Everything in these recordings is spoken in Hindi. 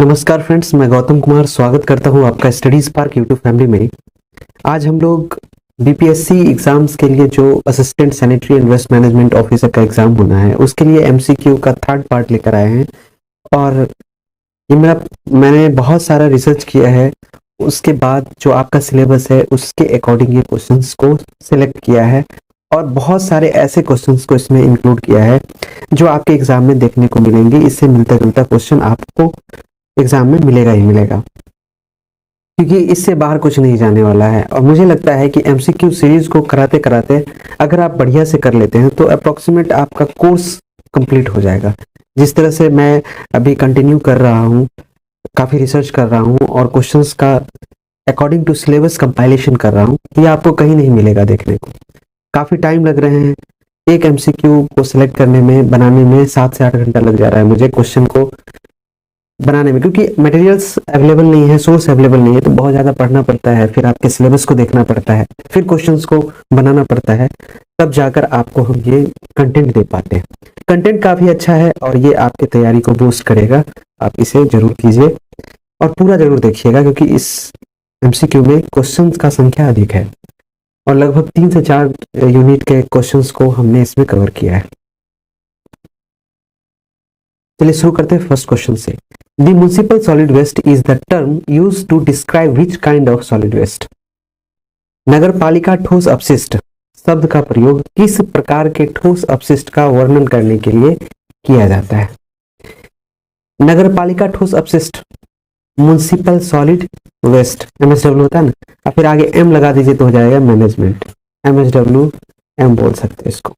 नमस्कार फ्रेंड्स, मैं गौतम कुमार स्वागत करता हूं आपका स्टडी स्पार्क यूट्यूब फैमिली में। आज हम लोग बीपीएससी एग्जाम्स के लिए जो assistant sanitary and waste management officer का एग्जाम होना है उसके लिए एमसीक्यू का थर्ड पार्ट लेकर आए हैं। और ये मैंने बहुत सारा रिसर्च किया है, उसके बाद जो आपका सिलेबस है उसके अकॉर्डिंग ये क्वेश्चंस को सिलेक्ट किया है और बहुत सारे ऐसे क्वेश्चंस को इसमें इंक्लूड किया है जो आपके एग्जाम में देखने को मिलेंगे। इससे मिलता जुलता क्वेश्चन आपको एग्जाम में मिलेगा ही मिलेगा, क्योंकि इससे बाहर कुछ नहीं जाने वाला है। और मुझे लगता है कि एमसीक्यू सीरीज को कराते कराते अगर आप बढ़िया से कर लेते हैं तो अप्रोक्सीमेट आपका कोर्स कंप्लीट हो जाएगा। जिस तरह से मैं अभी कंटिन्यू कर रहा हूँ, काफ़ी रिसर्च कर रहा हूँ और क्वेश्चंस का अकॉर्डिंग टू सिलेबस कंपाइलेशन कर रहा हूँ, ये आपको कहीं नहीं मिलेगा देखने को। काफ़ी टाइम लग रहे हैं, एक एमसीक्यू को सिलेक्ट करने में, बनाने में 7 से 8 घंटा लग जा रहा है मुझे क्वेश्चन को बनाने में, क्योंकि मटेरियल्स अवेलेबल नहीं है, सोर्स अवेलेबल नहीं है, तो बहुत ज़्यादा पढ़ना पड़ता है, फिर आपके सिलेबस को देखना पड़ता है, फिर क्वेश्चंस को बनाना पड़ता है, तब जाकर आपको हम ये कंटेंट दे पाते हैं। कंटेंट काफ़ी अच्छा है और ये आपकी तैयारी को बूस्ट करेगा। आप इसे जरूर कीजिए और पूरा जरूर देखिएगा, क्योंकि इस एमसीक्यू में क्वेश्चंस का संख्या अधिक है और लगभग 3 से 4 यूनिट के क्वेश्चंस को हमने इसमें कवर किया है। चलिए शुरू करते हैं फर्स्ट क्वेश्चन से। The municipal solid waste is the term used to describe which kind of solid waste. नगर पालिका ठोस अपशिष्ट शब्द का प्रयोग किस प्रकार के ठोस अपशिष्ट का वर्णन करने के लिए किया जाता है? नगर पालिका ठोस अपशिष्ट, म्युनिसिपल सॉलिड वेस्ट, एमएसडब्ल्यू होता है ना, और फिर आगे एम लगा दीजिए तो हो जाएगा मैनेजमेंट, एमएसडब्ल्यू एम बोल सकते हैं इसको।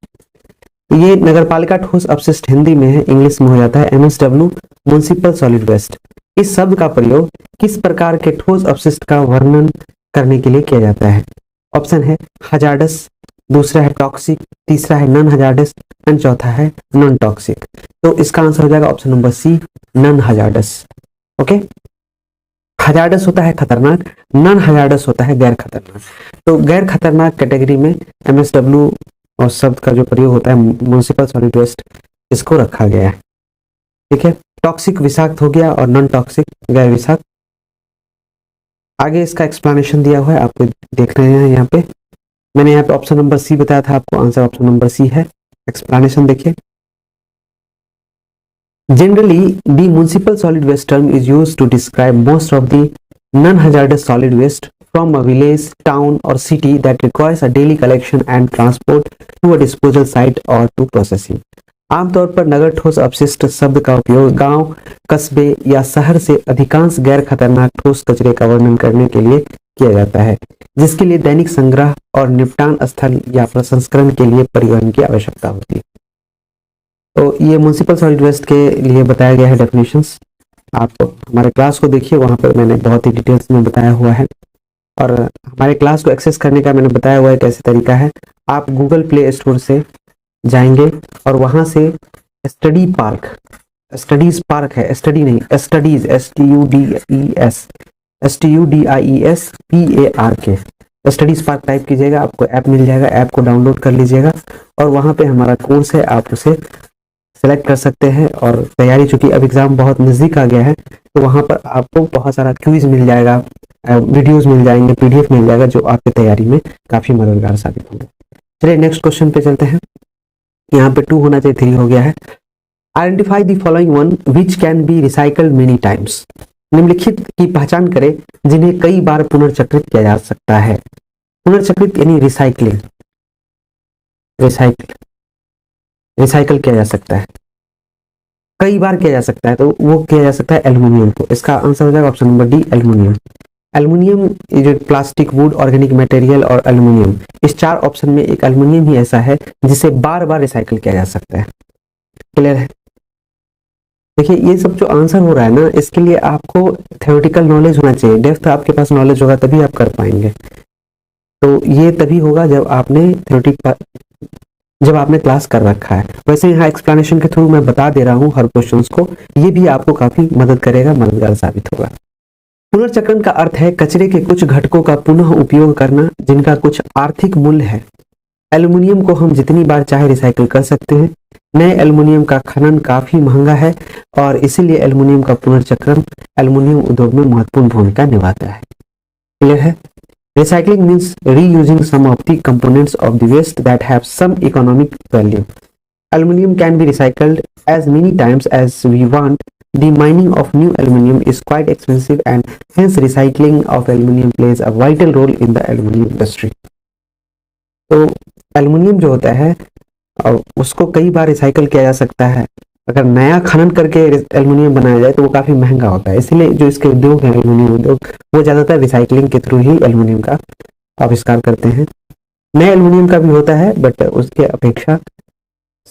ये नगर पालिका ठोस अपशिष्ट हिंदी में है, इंग्लिश में हो जाता है एमएसडब्ल्यू, म्युनिसिपल सॉलिड वेस्ट। इस शब्द का प्रयोग किस प्रकार के ठोस अपशिष्ट का वर्णन करने के लिए किया जाता है? ऑप्शन है हजार्डस, दूसरा है टॉक्सिक, तीसरा है नॉन हजार्डस एंड चौथा है नॉन टॉक्सिक। तो इसका आंसर हो जाएगा option number C, non hazardous. Okay, hazardous होता है खतरनाक, नॉन हजार्डस होता है गैर खतरनाक। तो गैर खतरनाक कैटेगरी में एमएसडब्ल्यू और शब्द का जो प्रयोग होता है म्युनिसिपल सॉलिड वेस्ट, इसको रखा गया है। ठीक है, टॉक्सिक विषाक्त हो गया और नॉन टॉक्सिक गैर विषाक्त। आगे इसका एक्सप्लेनेशन दिया हुआ है, आपको देख रहे हैं यहाँ पे। मैंने यहाँ पे ऑप्शन नंबर सी बताया था आपको, आंसर ऑप्शन नंबर सी है। एक्सप्लेनेशन देखिए। Generally the municipal solid waste term is used to describe most of the non hazardous solid waste from a village, town or city that requires a daily collection and transport to a disposal site or to processing। आमतौर पर नगर ठोस अपशिष्ट शब्द का उपयोग गांव, कस्बे या शहर से अधिकांश गैर खतरनाक ठोस कचरे का वर्णन करने के लिए किया जाता है, जिसके लिए दैनिक संग्रह और निपटान स्थल या प्रसंस्करण के लिए परिवहन की आवश्यकता होती है। तो ये म्युनिसिपल सॉलिड वेस्ट के लिए बताया गया है डेफिनेशंस। आप हमारे क्लास को देखिए, वहां पर मैंने बहुत ही डिटेल्स में बताया हुआ है। और हमारे क्लास को एक्सेस करने का मैंने बताया हुआ है कैसे तरीका है। आप गूगल प्ले स्टोर से जाएंगे और वहां से स्टडी पार्क, स्टडीज पार्क है, स्टडी नहीं, studies, STUDIES studies park type कीजिएगा, आपको ऐप मिल जाएगा। ऐप को डाउनलोड कर लीजिएगा और वहां पे हमारा कोर्स है, आप उसे सेलेक्ट कर सकते हैं। और तैयारी, चूंकि अब एग्जाम बहुत नजदीक आ गया है, तो वहां पर आपको बहुत सारा क्विज मिल जाएगा, वीडियोस मिल जाएंगे, पीडीएफ मिल जाएगा, जो आपकी तैयारी में काफी मददगार साबित होंगे। चलिए नेक्स्ट क्वेश्चन पे चलते हैं। यहाँ पे 2 होना चाहिए, 3 हो गया है। Identify the following one which can be recycled many times. निम्नलिखित की पहचान करें जिन्हें कई बार पुनर्चक्रित किया जा सकता है। पुनर्चक्रित यानी रिसाइकलिंग, रिसाइकल किया जा सकता है, कई बार किया जा सकता है, तो वो किया जा सकता है एल्युमिनियम को। इसका आंसर हो जाएगा option number D, aluminium. Aluminium, जो प्लास्टिक, वुड, ऑर्गेनिक मटेरियल और एल्युमिनियम, इस 4 ऑप्शन में एक एल्युमिनियम ही ऐसा है जिसे बार बार रिसाइकल किया जा सकता है। क्लियर है? देखिए, ये सब जो आंसर हो रहा है ना, इसके लिए आपको थ्योरेटिकल नॉलेज होना चाहिए, डेप्थ आपके पास नॉलेज होगा तभी आप कर पाएंगे। तो ये तभी होगा जब आपने क्लास कर रखा है। वैसे यहाँ एक्सप्लेनेशन के थ्रू मैं बता दे रहा हूँ हर क्वेश्चंस को, ये भी आपको काफी मदद करेगा, मददगार साबित होगा। पुनर्चक्रण का अर्थ है कचरे के कुछ घटकों का पुनः उपयोग करना जिनका कुछ आर्थिक मूल्य है। एल्युमिनियम को हम जितनी बार चाहे रिसाइकिल कर सकते हैं। नए एल्युमिनियम का खनन काफी महंगा है और इसीलिए एल्युमिनियम का पुनर्चक्रण एल्युमिनियम उद्योग में महत्वपूर्ण भूमिका निभाता है। क्लियर है? Recycling means reusing some of the components of the waste that have some economic value. Aluminium can be recycled as many times as we want. The mining of new aluminium is quite expensive and hence recycling of aluminium plays a vital role in the aluminium industry. तो एल्युमिनियम जो होता है उसको कई बार रिसाइकल किया जा सकता है। अगर नया खनन करके एल्युमिनियम बनाया जाए तो वो काफी महंगा होता है, इसलिए जो इसके उद्योग है एल्युमिनियम उद्योग वो ज्यादातर रिसाइकलिंग के थ्रू ही एल्युमिनियम का आविष्कार करते हैं। नए एल्युमिनियम का भी होता है बट उसके अपेक्षा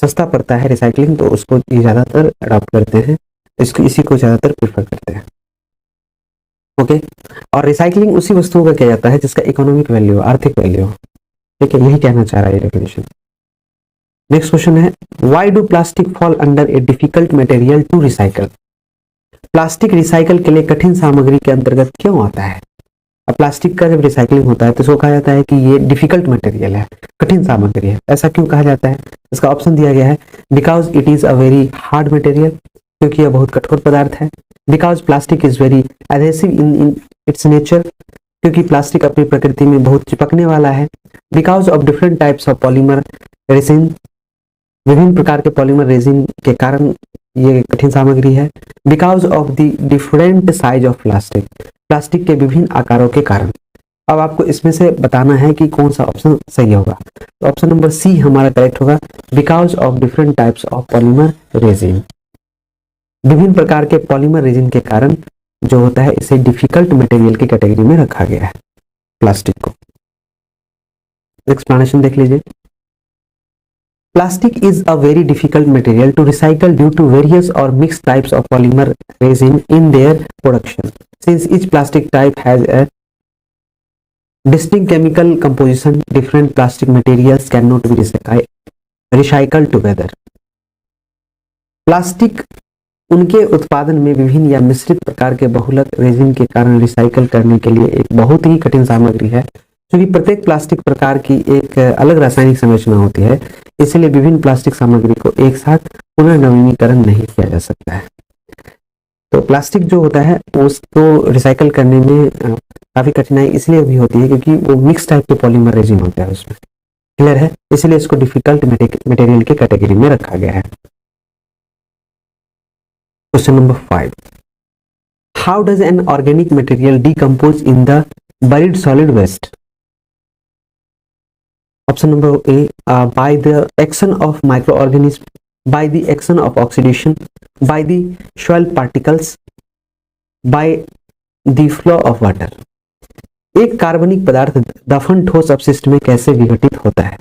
सस्ता पड़ता है रिसाइकलिंग, तो उसको ये ज्यादातर अडॉप्ट करते हैं, इसी को ज्यादातर प्रेफर करते हैं। ओके, और रिसाइकलिंग उसी वस्तुओं का किया जाता है जिसका इकोनॉमिक वैल्यू, आर्थिक वैल्यू। ठीक है, यही कहना चाह रहा है ये डेफिनेशन। नेक्स्ट क्वेश्चन है, why do plastic fall under a difficult material to recycle? Plastic recycle के लिए कठिन सामग्री के अंतर्गत क्यों आता है? अब प्लास्टिक का जब रिसाइकलिंग होता है तो इसको कहा जाता है कि ये डिफिकल्ट मटेरियल है, कठिन सामग्री है। ऐसा क्यों कहा जाता है? इसका ऑप्शन दिया गया है, because it is a very hard material, क्योंकि यह बहुत कठोर पदार्थ है। Because plastic is very adhesive in its nature, क्योंकि प्लास्टिक अपनी प्रकृति में बहुत चिपकने वाला है। Because of different types of polymer resin, विभिन्न प्रकार के पॉलीमर रेजिन के कारण ये कठिन सामग्री है। Because of the different size of plastic, plastic के विभिन्न आकारों के कारण। अब आपको इसमें से बताना है कि कौन सा ऑप्शन सही होगा। तो ऑप्शन नंबर सी हमारा करेक्ट होगा, because of different types of polymer resin. विभिन्न प्रकार के पॉलीमर रेजिन के कारण जो होता है इसे डिफिकल्ट मटेरियल की कैटेगरी में रखा गया है प्लास्टिक को। एक्सप्लेनेशन देख लीजिए। Plastic is a very difficult material to recycle due to various or mixed types of polymer resin in their production. Since each plastic type has a distinct chemical composition, different plastic materials cannot be recycled together. Plastic उनके उत्पादन में विभिन्न या मिश्रित प्रकार के बहुलक रेजिन के कारण रिसाइकल करने के लिए एक बहुत ही कठिन सामग्री है। क्योंकि प्रत्येक प्लास्टिक प्रकार की एक अलग रासायनिक संरचना होती है, इसलिए विभिन्न प्लास्टिक सामग्री को एक साथ पुनर्नवीनीकरण नहीं किया जा सकता है। तो प्लास्टिक जो होता है उसको रिसाइकल करने में काफी कठिनाई इसलिए भी होती है क्योंकि वो मिक्स टाइप के पॉलीमर रेजिन होता है उसमें। क्लियर है? इसलिए इसको डिफिकल्ट मटेरियल की कैटेगरी में रखा गया है। Question number 5, how does an organic material decompose in the buried solid waste? Option number A, by the action of microorganisms, by the action of oxidation, by the soil particles, by the flow of water. एक कार्बनिक पदार्थ दफन ठोस अपशिष्ट में कैसे विघटित होता है?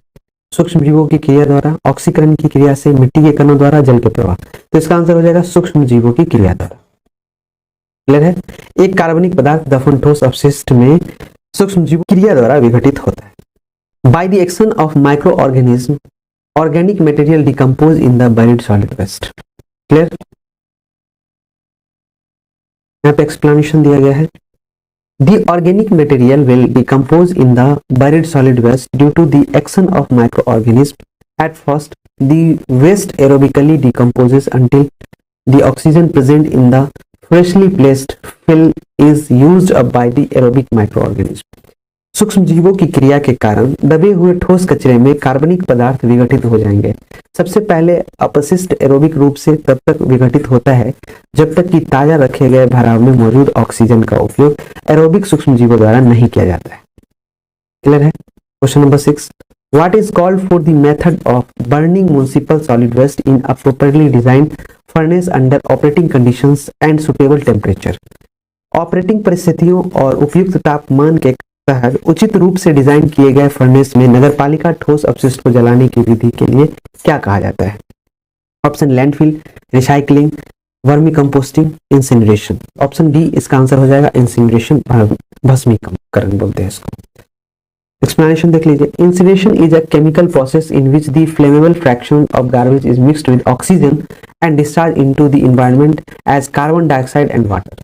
सूक्ष्म जीवों की क्रिया द्वारा, ऑक्सीकरण की क्रिया से, मिट्टी के कणों द्वारा, जल के प्रवाह। तो इसका आंसर हो जाएगा सूक्ष्म जीवों की क्रिया द्वारा। क्लियर है? एक कार्बनिक पदार्थ दफन ठोस अपशिष्ट में सूक्ष्म जीवों की क्रिया द्वारा विघटित होता है। By the action of microorganism, organic material decompose in the buried solid waste. Clear? यहाँ पे explanation दिया गया है। The organic material will decompose in the buried solid waste due to the action of microorganism. At first, the waste aerobically decomposes until the oxygen present in the freshly placed fill is used up by the aerobic microorganism. सूक्ष्म जीवों की क्रिया के कारण दबे हुए ठोस कचरे में कार्बनिक पदार्थ विघटित हो जाएंगे। सबसे पहले अपशिष्ट एरोबिक रूप से तब तक विघटित होता है जब तक कि ताजा रखे गए भराव में मौजूद ऑक्सीजन का उपयोग एरोबिक सूक्ष्म जीवों द्वारा नहीं किया जाता है। क्लियर है? Question number 6, what is called for the method of burning municipal solid waste in a properly designed furnace under operating conditions and suitable temperature? Operating परिस्थितियों और उपयुक्त तापमान के तहत उचित रूप से डिजाइन किए गए फर्नेस में नगरपालिका ठोस अपशिष्ट को जलाने की विधि के लिए क्या कहा जाता है? Option landfill, recycling, vermi composting, incineration. Option D इसका आंसर हो जाएगा इंसिनरेशन, भस्मीकरण बोलते हैं इसको। एक्सप्लेनेशन देख लीजिए। Incineration is a chemical process in which the flammable fraction of garbage is mixed with oxygen and discharge into the environment as carbon dioxide and water.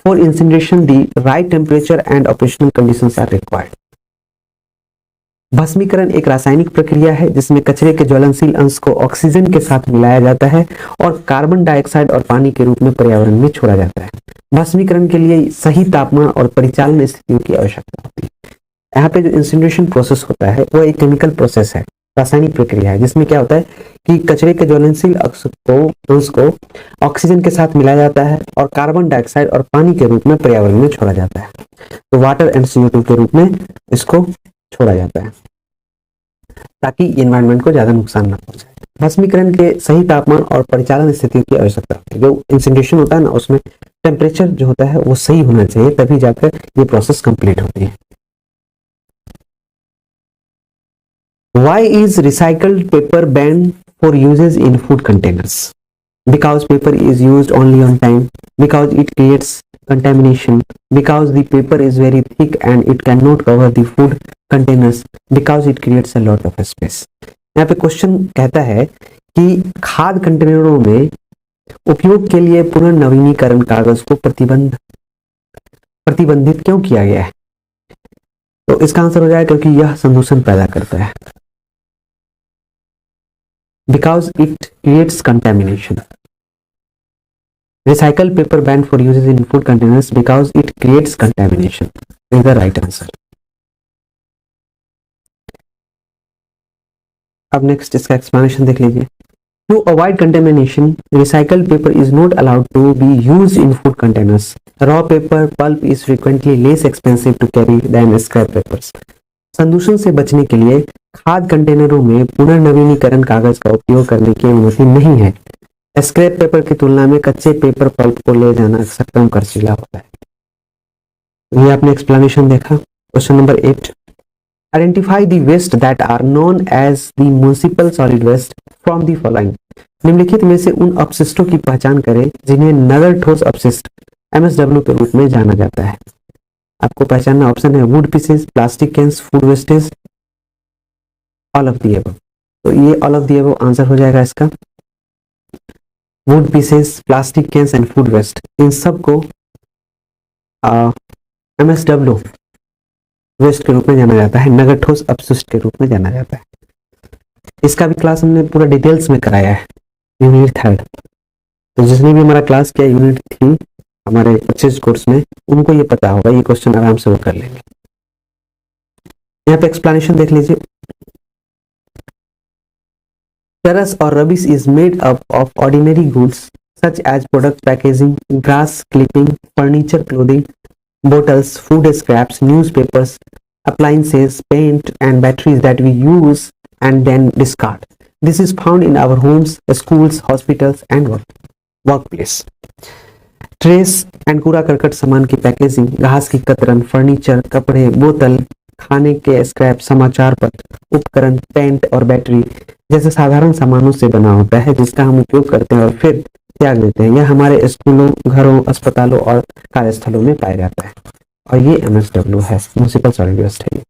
For incineration, the right temperature and operational conditions are required. भस्मीकरण एक रासायनिक प्रक्रिया है जिसमें कचरे के ज्वलनशील अंश को ऑक्सीजन के साथ मिलाया जाता है और कार्बन डाइऑक्साइड और पानी के रूप में पर्यावरण में छोड़ा जाता है। भस्मीकरण के लिए सही तापमान और परिचालन स्थितियों की आवश्यकता होती है। यहाँ पे जो इंसिनरेशन प्रोसेस होता है वो एक केमिकल प्रोसेस है, रासायनिक प्रक्रिया है, जिसमें क्या होता है कि कचरे के ज्वलनशील अंश को ऑक्सीजन के साथ मिलाया जाता है और कार्बन डाइऑक्साइड और पानी के रूप में पर्यावरण में छोड़ा जाता है। तो वाटर एंड CO2 के रूप में इसको छोड़ा जाता है ताकि एनवायरनमेंट को ज्यादा नुकसान ना पहुंचाए। भस्मीकरण के सही तापमान और परिचालन स्थितियों की आवश्यकता होती है। जो इंसिनरेशन होता है ना, उसमें टेम्परेचर जो होता है वो सही होना चाहिए, तभी जाकर ये प्रोसेस कंप्लीट होती है। Why is recycled paper banned for uses in food containers? Because paper is used only on time, because it creates contamination, because the paper is very thick and it cannot cover the food containers, because it creates a lot of space. यहाँ पे क्वेश्चन कहता है कि खाद्य कंटेनरों में उपयोग के लिए पुनर्नवीनीकरण कागज को प्रतिबंधित क्यों किया गया है? तो इसका आंसर हो जाएगा क्योंकि यह संदूषण पैदा करता है। Because it creates contamination. Recycled paper banned for uses in food containers because it creates contamination is the right answer. अब नेक्स्ट इसका एक्सप्लेनेशन देख लीजिए। To avoid contamination, recycled paper is not allowed to be used in food containers. Raw paper pulp is frequently less expensive to carry than scrap papers. संदूषण से बचने के लिए खाद्य कंटेनरों में पुनर्नवीनीकरण कागज का उपयोग करने की अनुमति नहीं है। स्क्रैप पेपर की तुलना में कच्चे पेपर पल्प को ले जाना अक्सर कम खर्चीला होता है। ये आपने एक्सप्लेनेशन देखा। Question number 8, identify the waste that are known as the municipal solid waste from the following. निम्नलिखित में से उन अपशिष्टों की पहचान करें जिन्हें नगर ठोस अपशिष्ट MSW के रूप में जाना जाता है। आपको पहचानना ऑप्शन है wood pieces, plastic cans, food wastage, all of the above. तो ये all of the above answer हो जाएगा इसका। Wood pieces, plastic cans and food waste, इन सब को MSW वेस्ट के रूप में जाना जाता है, नगर ठोस अपशिष्ट के रूप में जाना जाता है। इसका भी क्लास हमने पूरा डिटेल्स में कराया है यूनिट 3। तो जिसने भी हमारा क्लास किया यूनिट 3 हमारे 25 कोर्स में, उनको ये पता होगा, ये क्वेश्चन आराम से वो कर लेंगे। यहाँ पे एक्सप्लेनेशन देख लीजिए। Terrace or rubbish is made up of ordinary goods such as product packaging, grass clipping, furniture, clothing, bottles, food scraps, newspapers, appliances, paint, and batteries that we use and then discard. This is found in our homes, schools, hospitals, and workplace. Trace and कूड़ा करकट सामान की पैकेजिंग, घास की कतरन, फर्नीचर, कपड़े, बोतल, खाने के स्क्रैप, समाचार पत्र, उपकरण, पेंट और बैटरी जैसे साधारण सामानों से बना होता है जिसका हम उपयोग करते हैं और फिर त्याग देते हैं। यह हमारे स्कूलों, घरों, अस्पतालों और कार्यस्थलों में पाया जाता है और ये MSW है, म्युनिसिपल सॉलिड वेस्ट है।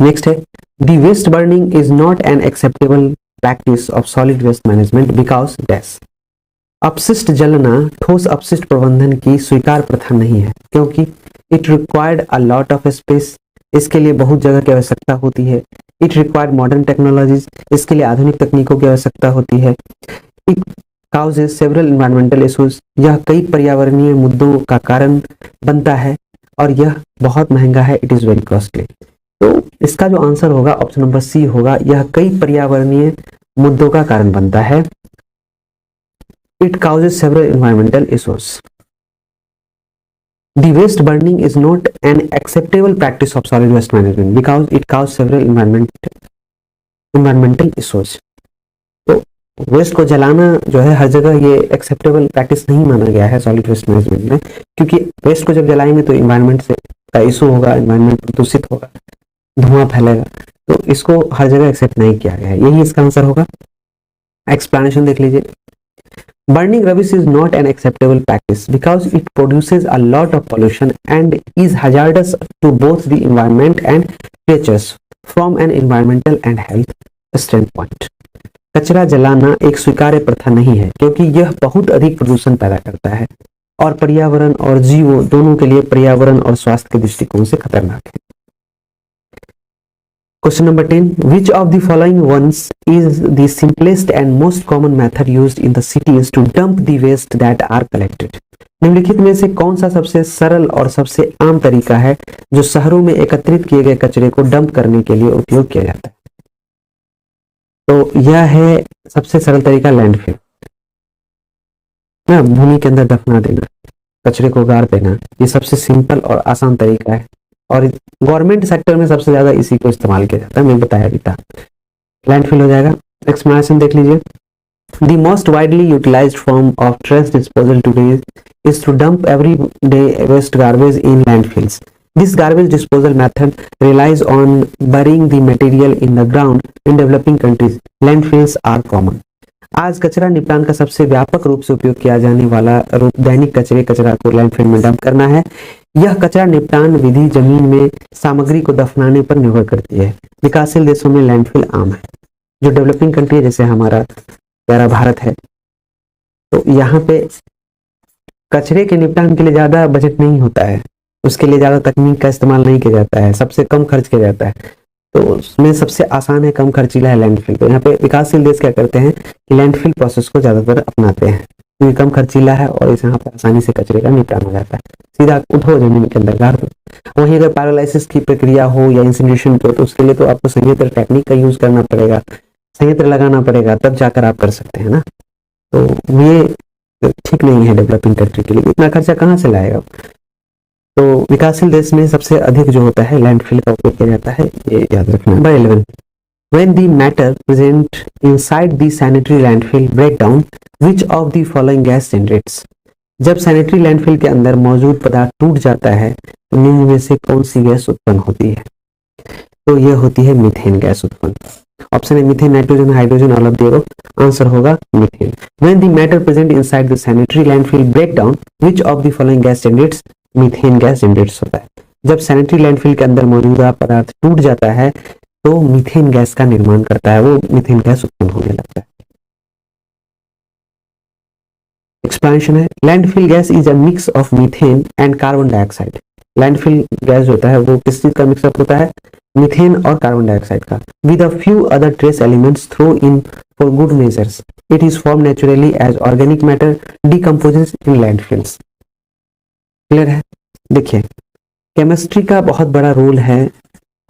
नेक्स्ट है the waste burning is not an acceptable practice of solid waste management because dash. अपशिष्ट जलना ठोस अपशिष्ट प्रबंधन की स्वीकार प्रथा नहीं है क्योंकि it required a lot of space, इसके लिए बहुत जगह की आवश्यकता होती है। इट रिक्वायर्ड मॉडर्न टेक्नोलॉजीज, इसके लिए आधुनिक तकनीकों की आवश्यकता होती है। It causes several environmental issues, यह कई पर्यावरणीय मुद्दों का कारण बनता है और यह बहुत महंगा है। It is very costly. तो इसका जो आंसर होगा ऑप्शन नंबर सी होगा, यह कई पर्यावरणीय मुद्दों का कारण बनता है। It causes several environmental issues. The waste burning is not an acceptable practice of solid waste management because it causes several environmental issues. तो वेस्ट को जलाना जो है हर जगह ये एक्सेप्टेबल प्रैक्टिस नहीं माना गया है सॉलिड वेस्ट मैनेजमेंट में, क्योंकि वेस्ट को जब जलाएंगे तो इन्वायरमेंट से का इशू होगा, इन्वायरमेंट प्रदूषित होगा, धुआं फैलेगा, तो इसको हर जगह एक्सेप्ट नहीं किया गया है। यही इसका आंसर होगा। एक्सप्लेनेशन देख लीजिए। Burning rubbish is not an acceptable practice because it produces a lot of pollution and is hazardous to both the environment and creatures from an environmental and health standpoint. कचरा जलाना एक स्वीकार्य प्रथा नहीं है क्योंकि यह बहुत अधिक प्रदूषण पैदा करता है और पर्यावरण और जीवों दोनों के लिए पर्यावरण और स्वास्थ्य के दृष्टिकोण से खतरनाक है। Question number 10, which of the following ones is the simplest and most common method used in the cities to dump the waste that are collected. निम्नलिखित में से कौन सा सबसे सरल और सबसे आम तरीका है जो शहरों में एकत्रित किए गए कचरे को डंप करने के लिए उपयोग किया जाता है? तो यह है सबसे सरल तरीका, लैंडफिल, ना भूमि के अंदर दफना देना, कचरे को गाड़ देना। ये सबसे सिंपल और आसान तरीका है और गवर्नमेंट सेक्टर में सबसे ज्यादा इसी को इस्तेमाल किया जाता है, मैं बताया भी था। लैंडफिल हो जाएगा। एक्सप्लेनेशन देख लीजिए। The most widely utilized form of trash disposal today is to dump everyday waste garbage in landfills. This garbage disposal method relies on burying the material in the ground. In developing countries, landfills are common. आज कचरा निपटान का सबसे व्यापक रूप से उपयोग किया जाने वाला रूप दैनिक कचरा को लैंडफिल में डंप करना है। यह कचरा निपटान विधि जमीन में सामग्री को दफनाने पर निर्भर करती है। विकासशील देशों में लैंडफिल आम है। जो डेवलपिंग कंट्री जैसे हमारा प्यारा भारत है, तो यहाँ पे कचरे के निपटान के लिए ज्यादा बजट नहीं होता है, उसके लिए ज्यादा तकनीक का इस्तेमाल नहीं किया जाता है, सबसे कम खर्च किया जाता है, तो उसमें सबसे आसान है, कम खर्चीला है लैंडफिल। तो यहाँ पे विकासशील देश क्या करते हैं कि लैंडफिल प्रोसेस को ज्यादातर अपनाते हैं क्योंकि कम खर्चीला है और इस यहाँ पे आसानी से कचरे का निपटान हो जाता है। सीधा उठो जमीन के अंदर गाड़ दो। वहीं अगर पैरालाइसिस की प्रक्रिया हो या इंसिनरेशन की हो तो उसके लिए तो आपको संयंत्र टेक्निक का यूज करना पड़ेगा, संयंत्र लगाना पड़ेगा, तब जाकर आप कर सकते हैं ना। तो ये ठीक नहीं है डेवलपिंग कंट्री के लिए, इतना खर्चा कहाँ से लाएगा। तो विकासशील देश में सबसे अधिक जो होता है लैंडफिल का उपयोग किया जाता है, ये याद रखना। Number 11, when the matter present inside the sanitary landfill break down, which of the following gas generates? जब सैनिटरी लैंडफिल के अंदर मौजूद पदार्थ टूट जाता है तो निम्न में से कौन सी गैस उत्पन्न होती है? तो यह होती है मीथेन गैस उत्पन्न। ऑप्शन है methane, nitrogen, hydrogen, all of the above. Answer होगा methane. When the matter present inside the sanitary landfill break down, which of the following gas generates? Methane gas generates होता है। जब सैनिटरी लैंडफिल के अंदर मौजूदा पदार्थ टूट जाता है तो मीथेन गैस का निर्माण करता है, वो मीथेन गैस उत्पन्न होने लगता है। एक्सप्लेनेशन है, landfill gas is a mix of methane and carbon dioxide. Landfill gas होता है वो किस चीज का मिक्सअप होता है? मीथेन और कार्बन डाइऑक्साइड का। With a few other trace elements throw in for good measures, it is form naturally as organic matter decomposes in landfills. Clear है? देखिए, केमिस्ट्री का बहुत बड़ा रोल है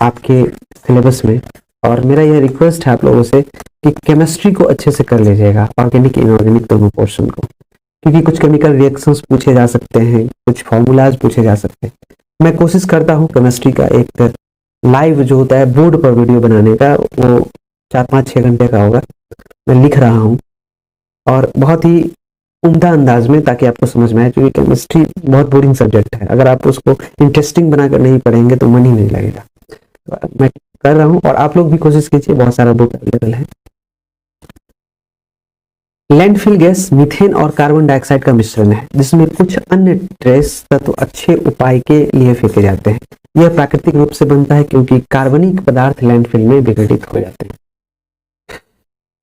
आपके सिलेबस में और मेरा यह रिक्वेस्ट है आप लोगों से कि केमिस्ट्री को अच्छे से कर लीजिएगा, ऑर्गेनिक इनऑर्गेनिक दोनों पोर्शन को, क्योंकि कुछ केमिकल रिएक्शंस पूछे जा सकते हैं, कुछ फॉर्मूलाज पूछे जा सकते हैं। मैं कोशिश करता हूँ केमिस्ट्री का एक लाइव जो होता है बोर्ड पर वीडियो बनाने का, वो 4-5-6 घंटे का होगा, मैं लिख रहा हूँ और बहुत ही उम्दा अंदाज में, ताकि आपको समझ में आए, क्योंकि केमिस्ट्री बहुत बोरिंग सब्जेक्ट है। अगर आप उसको इंटरेस्टिंग बनाकर नहीं पढ़ेंगे तो मन ही नहीं लगेगा। तो मैं कर रहा हूं और आप लोग भी कोशिश कीजिए, बहुत सारा बुक अवेलेबल है। लैंडफिल गैस मीथेन और कार्बन डाइऑक्साइड का मिश्रण है जिसमें कुछ अन्य ट्रेस तत्व अच्छे उपाय के लिए फेंके जाते हैं। यह प्राकृतिक रूप से बनता है क्योंकि कार्बनिक पदार्थ लैंडफिल में विघटित हो जाते हैं।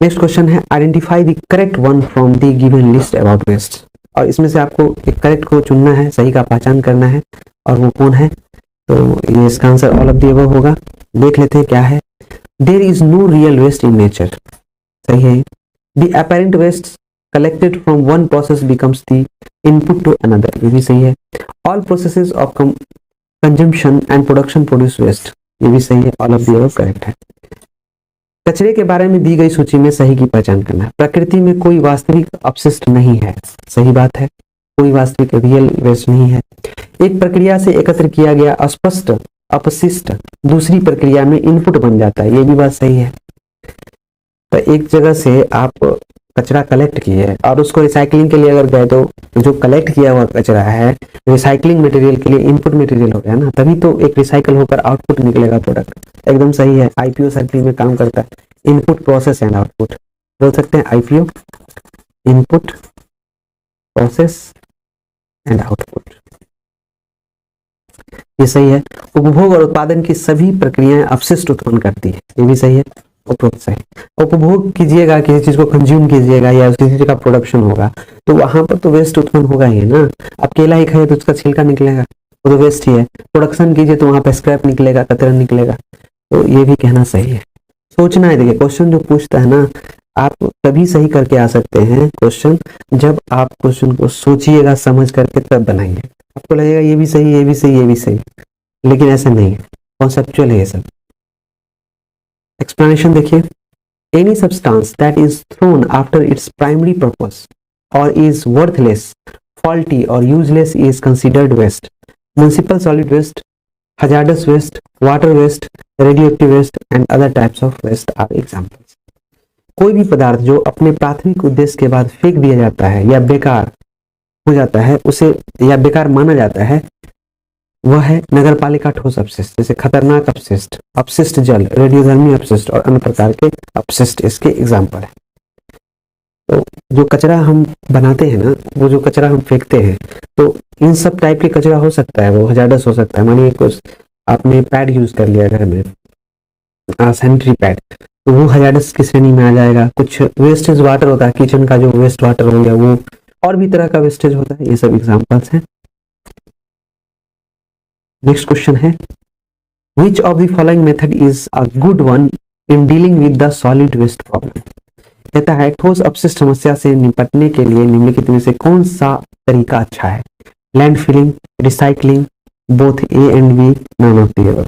नेक्स्ट क्वेश्चन है, identify the correct one from the given list about waste. और इसमें से आपको एक करेक्ट को चुनना है, सही का पहचान करना है, और वो कौन है? तो ये इसका answer all of the above होगा। देख लेते हैं क्या है। There is no real waste in nature, सही है। The apparent waste collected from one process becomes the input to another, ये भी सही है। All processes of consumption and production produce waste, ये भी सही है, all of the above correct है। कचरे के बारे में दी गई सूची में सही की पहचान करना है। प्रकृति में कोई वास्तविक अपशिष्ट नहीं है, सही बात है, कोई वास्तविक रियल वेस्ट नहीं है। एक प्रक्रिया से एकत्र किया गया अस्पष्ट अपशिष्ट दूसरी प्रक्रिया में इनपुट बन जाता है, ये भी बात सही है। तो एक जगह से आप कचरा कलेक्ट किए और उसको रिसाइकलिंग के लिए अगर गए तो जो कलेक्ट किया हुआ कचरा है रिसाइकलिंग मटेरियल के लिए इनपुट मटेरियल हो गया ना, तभी तो एक रिसाइकल होकर आउटपुट निकलेगा प्रोडक्ट। एकदम सही है, आईपीओ सर्कल में काम करता है, इनपुट प्रोसेस एंड आउटपुट बोल सकते हैं, IPO input process and output, ये सही है। उपभोग और उत्पादन की सभी प्रक्रियाएं अपशिष्ट उत्पन्न करती है, ये भी सही है। उपभोग सही, उपभोग कीजिएगा, किसी चीज को कंज्यूम कीजिएगा या किसी चीज का प्रोडक्शन होगा तो वहां पर तो वेस्ट उत्पन्न होगा ही ना। आप केला ही खाइए तो उसका छिलका निकलेगा, वो तो वेस्ट ही है। प्रोडक्शन कीजिए तो वहां पर स्क्रैप निकलेगा, कतरन निकलेगा। तो ये भी कहना सही है। सोचना है, देखिए क्वेश्चन जो पूछता है ना, आप तभी सही करके आ सकते हैं क्वेश्चन जब आप क्वेश्चन को सोचिएगा, समझ करके तब बनाएंगे। आपको लगेगा ये भी सही, ये भी सही, ये भी सही, लेकिन ऐसा नहीं है, कॉन्सेप्चुअल है ये सब। एक्सप्लेनेशन देखिए, any substance that is thrown after its primary purpose और is worthless, faulty or useless is considered waste. Municipal solid waste, hazardous waste, water waste, radioactive waste and other types of waste are examples. कोई भी पदार्थ जो अपने प्राथमिक उद्देश्य के बाद फेंक दिया जाता है या बेकार हो जाता है, उसे या बेकार माना जाता है, वह है नगरपालिका ठोस अपशिष्ट, जैसे खतरनाक अपशिष्ट, अपशिष्ट जल, रेडियोधर्मी अपशिष्ट और अन्य प्रकार के अपशिष्ट इसके एग्जाम्पल है। तो जो कचरा हम बनाते हैं ना, वो जो कचरा हम फेंकते हैं, तो इन सब टाइप के कचरा हो सकता है, वो हजारडस हो सकता है। मानिए कुछ आपने पैड यूज कर लिया घर में, सैनिटरी पैड, तो वो हजारडस की श्रेणी में आ जाएगा। कुछ वेस्टेज वाटर होता है, किचन का जो वेस्ट वाटर हो गया वो, और भी तरह का वेस्टेज होता है, ये सब एग्जाम्पल्स हैं। नेक्स्ट क्वेश्चन है, which of the following method is a good one in dealing with the solid waste problem. कहता है ठोस अपशिष्ट समस्या से निपटने के लिए निम्नलिखित में से कौन सा तरीका अच्छा है। Land filling, recycling, both A and B, none of the above.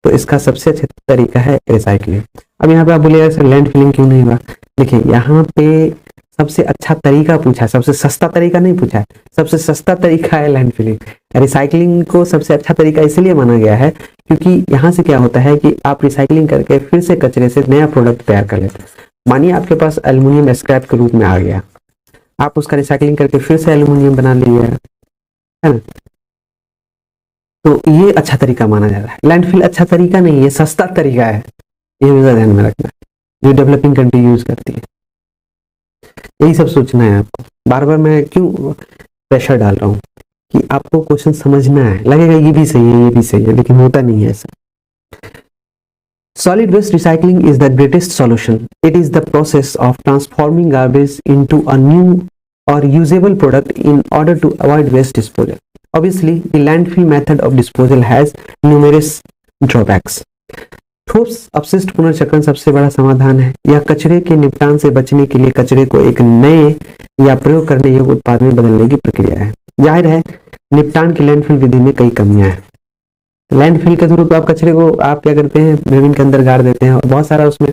तो इसका सबसे अच्छा तरीका है रिसाइकलिंग। अब यहाँ पे आप बोलिएगा सर लैंड फिलिंग क्यों नहीं हुआ। देखिए यहाँ पे सबसे अच्छा तरीका पूछा है, सबसे सस्ता तरीका नहीं पूछा है। सबसे सस्ता तरीका है लैंड फिलिंग। रिसाइकलिंग को सबसे अच्छा तरीका इसलिए माना गया है क्योंकि यहाँ से क्या होता है कि आप रिसाइकलिंग करके फिर से कचरे से नया प्रोडक्ट तैयार कर लेते हैं। मानिए आपके पास एल्युमिनियम स्क्रैप के रूप में आ गया, आप उसका रिसाइकलिंग करके फिर से एल्युमिनियम बना लीजिए, है ना। तो ये अच्छा तरीका माना जाता है। लैंडफिल अच्छा तरीका नहीं, ये सस्ता तरीका है, ये भी ध्यान में रखना, जो डेवलपिंग कंट्री यूज करती है। यही सब सोचना है आपको। बार बार मैं क्यों प्रेशर डाल रहा हूँ कि आपको क्वेश्चन समझना है। लगेगा ये भी सही है, ये भी सही है, लेकिन होता नहीं है ऐसा। Solid waste recycling is the greatest solution. It is the process of transforming garbage into a new or usable product in order to avoid waste disposal. Obviously, the landfill method of disposal has numerous drawbacks. ठोस अपशिष्ट पुनर्चक्रण सबसे बड़ा समाधान है। यह कचरे के निपटान से बचने के लिए कचरे को एक नए या प्रयोग करने योग्य उत्पाद में बदलने की प्रक्रिया है। जाहिर है निपटान की लैंडफिल विधि में कई कमियां हैं। लैंडफिल के थ्रू तो आप कचरे को आप क्या करते हैं, जमीन के अंदर गाड़ देते हैं, और बहुत सारा उसमें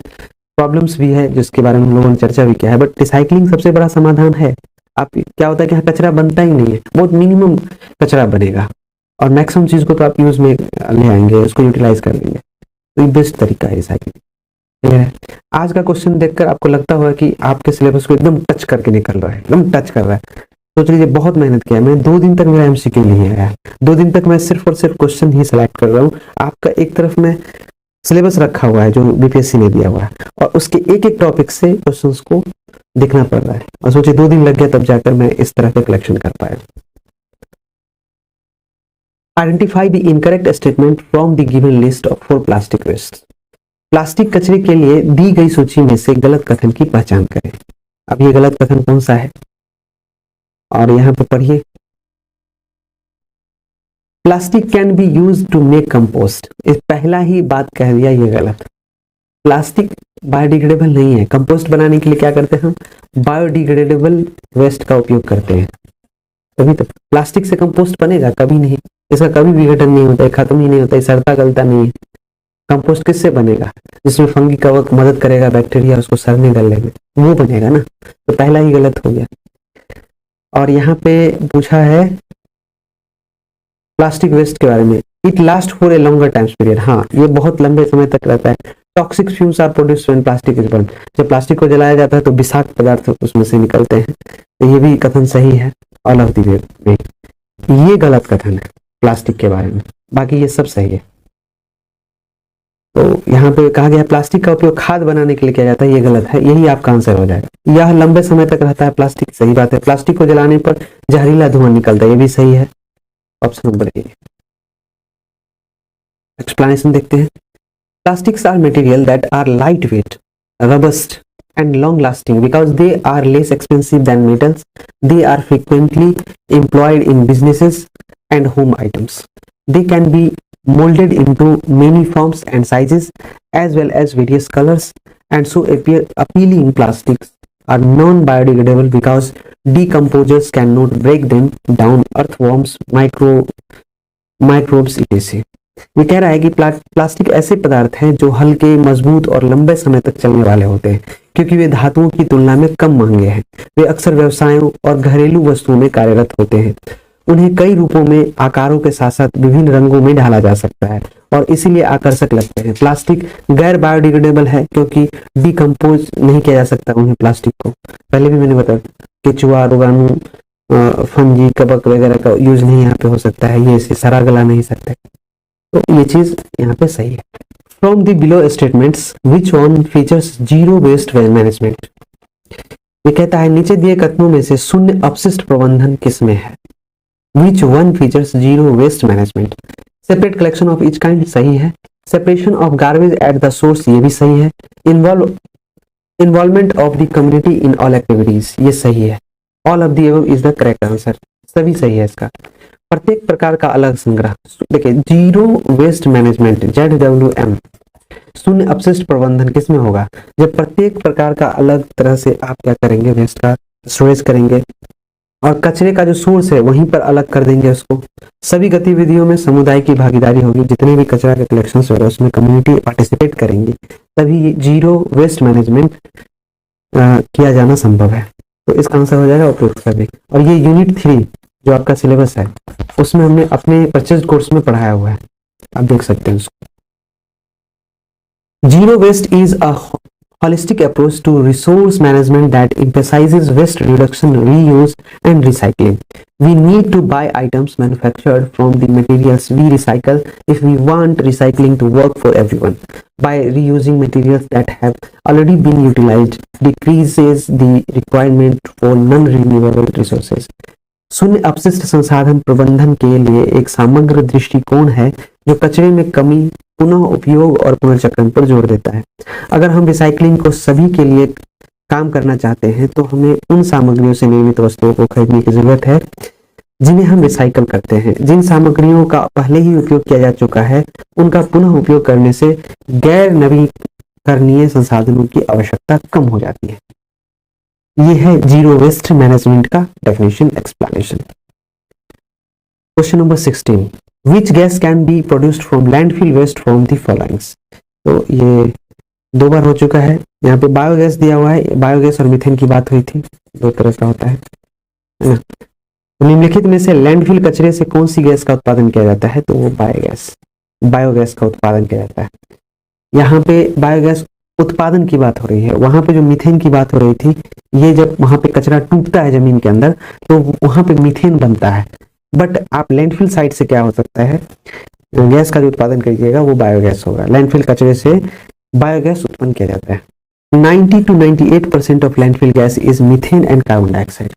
प्रॉब्लम्स भी है जिसके बारे में हम लोगों ने चर्चा भी किया है। बट रिसाइकलिंग सबसे बड़ा समाधान है। आप क्या होता है कि यहाँ कचरा बनता ही नहीं है, बहुत मिनिमम कचरा बनेगा और मैक्सिमम चीज को तो आप यूज में ले आएंगे, उसको यूटिलाइज कर लेंगे। तो ये बेस्ट तरीका है रिसाइकलिंग। क्लियर है। आज का क्वेश्चन देखकर आपको लगता होगा कि आपके सिलेबस को एकदम टच करके निकल रहा है, एकदम टच कर रहा है। सोच लीजिए बहुत मेहनत किया मैं, 2 दिन तक मेरा एमसीक्यू नहीं आया, 2 दिन तक मैं सिर्फ और सिर्फ क्वेश्चन ही सिलेक्ट कर रहा हूँ। आपका एक तरफ में सिलेबस रखा हुआ है जो बीपीएससी ने दिया हुआ है, और उसके एक एक टॉपिक से क्वेश्चंस को देखना पड़ रहा है, और सोचिए 2 दिन लग गया तब जाकर मैं इस तरह का कलेक्शन कर पाया। Identify the incorrect statement from the given list of 4 plastic waste. Plastic कचरे के लिए दी गई सूची में से गलत कथन की पहचान करें। अब ये गलत कथन कौन सा है, और यहां पर पढ़िए, plastic can be use to make compost. इस पहला ही बात कह दिया ये गलत। प्लास्टिक बायोडिग्रेडेबल नहीं है। कंपोस्ट बनाने के लिए क्या करते हैं हम, बायोडिग्रेडेबल वेस्ट का उपयोग करते हैं। तभी तो प्लास्टिक से कंपोस्ट बनेगा, कभी नहीं, इसका कभी विघटन नहीं होता है, खत्म ही नहीं होता है, सड़ता गलता नहीं है। कंपोस्ट किससे बनेगा, जिसमें फंगी कवक मदद करेगा, बैक्टीरिया उसको सड़ने गल लेंगे, वो बनेगा ना। तो पहला ही गलत हो गया। और यहाँ पे पूछा है प्लास्टिक वेस्ट के बारे में, it last for a longer time period. हाँ, ये बहुत लंबे समय तक रहता है। Toxic fumes are produced when plastic is burned. जब प्लास्टिक को जलाया जाता है तो विषाक्त पदार्थ उसमें से निकलते हैं। तो ये भी कथन सही है ऑल ऑफ द वे। ये गलत कथन है प्लास्टिक के बारे में, बाकी ये सब सही है। तो यहाँ पे कहा गया प्लास्टिक का उपयोग खाद बनाने के लिए किया जाता है, ये गलत है, यही आपका आंसर हो जाएगा। यह लंबे समय तक रहता है प्लास्टिक, सही बात है। प्लास्टिक को जलाने पर जहरीला धुआं निकलता है, ये भी सही है, ऑप्शन नंबर ए। एक्सप्लेनेशन देखते हैं। Plastics are material that are light weight, robust and long lasting because they are less expensive than metals. They are frequently employed in businesses and home items. They can be molded into many forms and sizes as well as various colors and so appear appealing. Plastics are non-biodegradable because decomposers cannot break them down. Earthworms, microbes etc. ये कह रहा है कि प्लास्टिक ऐसे पदार्थ हैं जो हल्के, मजबूत और लंबे समय तक चलने वाले होते हैं क्योंकि वे धातुओं की तुलना में कम महंगे हैं। वे अक्सर व्यवसायों और घरेलू वस्तुओं में कार्यरत होते हैं। उन्हें कई रूपों में, आकारों के साथ साथ विभिन्न रंगों में ढाला जा सकता है और इसीलिए आकर्षक लगते हैं। प्लास्टिक गैर बायोडिग्रेडेबल है क्योंकि डिकम्पोज नहीं किया जा सकता उन्हें। प्लास्टिक को पहले भी मैंने बताया, केचुआ, रोगाणु, फंजी, कवक वगैरह का यूज नहीं यहाँ पे हो सकता है, ये इसे सड़ा गला नहीं सकते, तो ये चीज यहाँ पे सही है। From the below statements which one features zero waste management, ये कहता है नीचे दिए कथनों में से शून्य अपशिष्ट प्रबंधन किसमें है। Which one features zero waste management, separate collection of each kind सही है, separation of garbage at the source ये भी सही है, involvement of the community in all activities ये सही है, all of the above is the correct answer, सभी सही है इसका। प्रत्येक प्रकार का अलग संग्रह, देखिए जीरो वेस्ट मैनेजमेंट ZWM, शून्य अपशिष्ट प्रबंधन किसमें होगा, जब प्रत्येक प्रकार का अलग तरह से आप क्या करेंगे, वेस्ट का स्टोरेज करेंगे और कचरे का जो सोर्स है वहीं पर अलग कर देंगे उसको। सभी गतिविधियों में समुदाय की भागीदारी होगी, जितने भी कचरा के कलेक्शन हो रहे हैं उसमें कम्युनिटी पार्टिसिपेट करेंगी, तभी ये जीरो वेस्ट मैनेजमेंट किया जाना संभव है। तो इसका आंसर हो जाएगा उपयुक्त सभी। और ये यूनिट 3 जो आपका सिलेबस है उसमें हमने अपने परचेज कोर्स में पढ़ाया हुआ है, आप देख सकते हैं उसको। Zero waste is a holistic approach to resource management that emphasizes waste reduction, reuse and recycling. We need to buy items manufactured from the materials we recycle if we want recycling to work for everyone. By reusing materials that have already been utilized decreases the requirement for non-renewable resources. शून्य अपशिष्ट संसाधन प्रबंधन के लिए एक समग्र दृष्टिकोण है जो कचरे में कमी, पुनः उपयोग और पुनर्चक्रण पर जोर देता है। अगर हम रिसाइकलिंग को सभी के लिए काम करना चाहते हैं तो हमें उन सामग्रियों से निर्मित वस्तुओं को खरीदने की जरूरत है जिन्हें हम रिसाइकल करते हैं। जिन सामग्रियों का पहले ही उपयोग किया जा चुका है उनका पुनः उपयोग करने से गैर नवीकरणीय संसाधनों की आवश्यकता कम हो जाती है। यह है जीरो वेस्ट मैनेजमेंट का definition explanation. Question number 16, which gas can be produced from landfill waste from the followings. तो ये 2 बार हो चुका है, यहाँ पे बायोगैस दिया हुआ है, बायोगैस और मीथेन की बात हुई थी, 2 तरह का होता है ना। तो निम्नलिखित में से लैंडफिल कचरे से कौन सी गैस का उत्पादन किया जाता है, तो वो बायोगैस का उत्पादन किया जाता है। यहाँ पे बायोगैस उत्पादन की बात हो रही है, वहां पे जो मीथेन की बात हो रही थी, ये जब वहां पे कचरा टूटता है जमीन के अंदर तो वहां पे मीथेन बनता है। बट आप लैंडफिल साइड से क्या हो सकता है, गैस का जो उत्पादन करिएगा वो बायोगैस होगा। लैंडफिल कचरे से बायोगैस उत्पन्न किया जाता है। 90 to 98% of landfill gas is methane and carbon dioxide.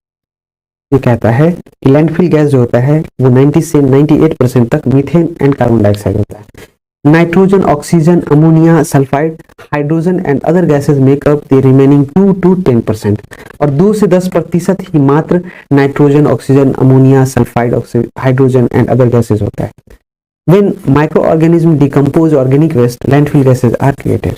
ये कहता है कि लैंडफिल गैस जो होता है वो 90 से 98% तक मीथेन एंड कार्बन डाइऑक्साइड होता है। Nitrogen, oxygen, ammonia, sulphide, hydrogen and other gases make up the remaining 2 to 10%। और 2 से 10% ही मात्र nitrogen, oxygen, ammonia, sulphide, hydrogen and other gases होता है। When microorganism decompose organic waste, landfill gases are created.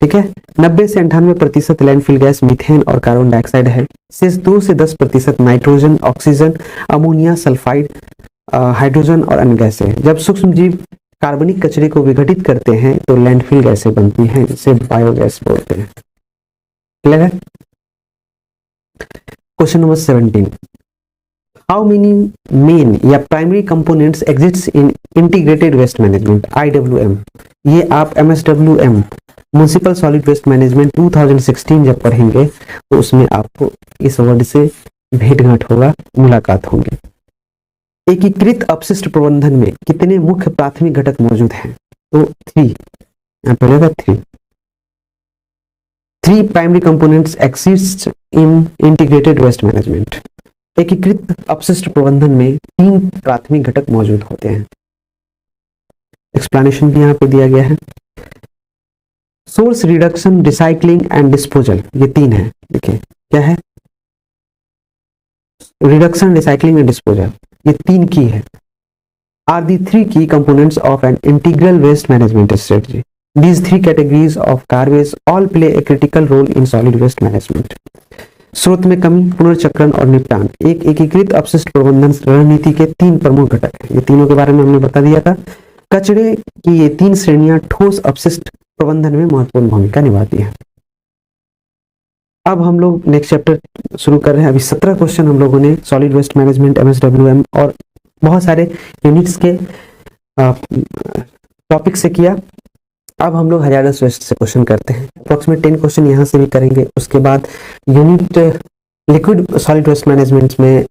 ठीक है, 90 से 98% लैंडफिल गैस मीथेन और कार्बन डाइऑक्साइड है। शेष 2 से 10% nitrogen, oxygen, ammonia, sulphide, hydrogen और अन्य गैसें हैं। जब सूक्ष्म जीव कार्बनिक कचरे को विघटित करते हैं तो लैंडफिल गैसें बनती हैं, जिसे बायोगैस बोलते हैं। क्लियर है। Question number 17, how many main या primary components exists in integrated waste management IWM। ये आप MSWM municipal solid waste management 2016 जब पढ़ेंगे तो उसमें आपको इस वर्ड से भेंटघाट होगा, मुलाकात होंगे। एकीकृत अपशिष्ट प्रबंधन में कितने मुख्य प्राथमिक घटक मौजूद हैं, तो 3, यहाँ पर रहेगा 3। 3 primary components exist in integrated waste management. एकीकृत अपशिष्ट प्रबंधन में 3 प्राथमिक घटक मौजूद होते हैं। एक्सप्लेनेशन भी यहाँ पे दिया गया है। Source reduction, recycling and disposal, ये 3 है। देखिए क्या है, रिडक्शन, रिसाइकलिंग एंड डिस्पोजल, ये 3 की है। are the three key components of an integral waste management strategy. These three categories of garbage all play a critical role in solid waste management. स्रोत में कमी, पुनर्चक्रण और निपटान एक एकीकृत अपशिष्ट प्रबंधन रणनीति के तीन प्रमुख घटक हैं। ये तीनों के बारे में हमने बता दिया था। कचरे की ये तीन श्रेणियां ठोस अपशिष्ट प्रबंधन में महत्वपूर्ण भूमिका निभाती हैं। अब हम लोग नेक्स्ट चैप्टर शुरू कर रहे हैं। अभी 17 क्वेश्चन हम लोगों ने सॉलिड वेस्ट मैनेजमेंट, MSWM और बहुत सारे यूनिट्स के टॉपिक से किया। अब हम लोग हजारस वेस्ट से क्वेश्चन करते हैं। अप्रोक्सीमेट 10 क्वेश्चन यहाँ से भी करेंगे। उसके बाद unit liquid solid waste management में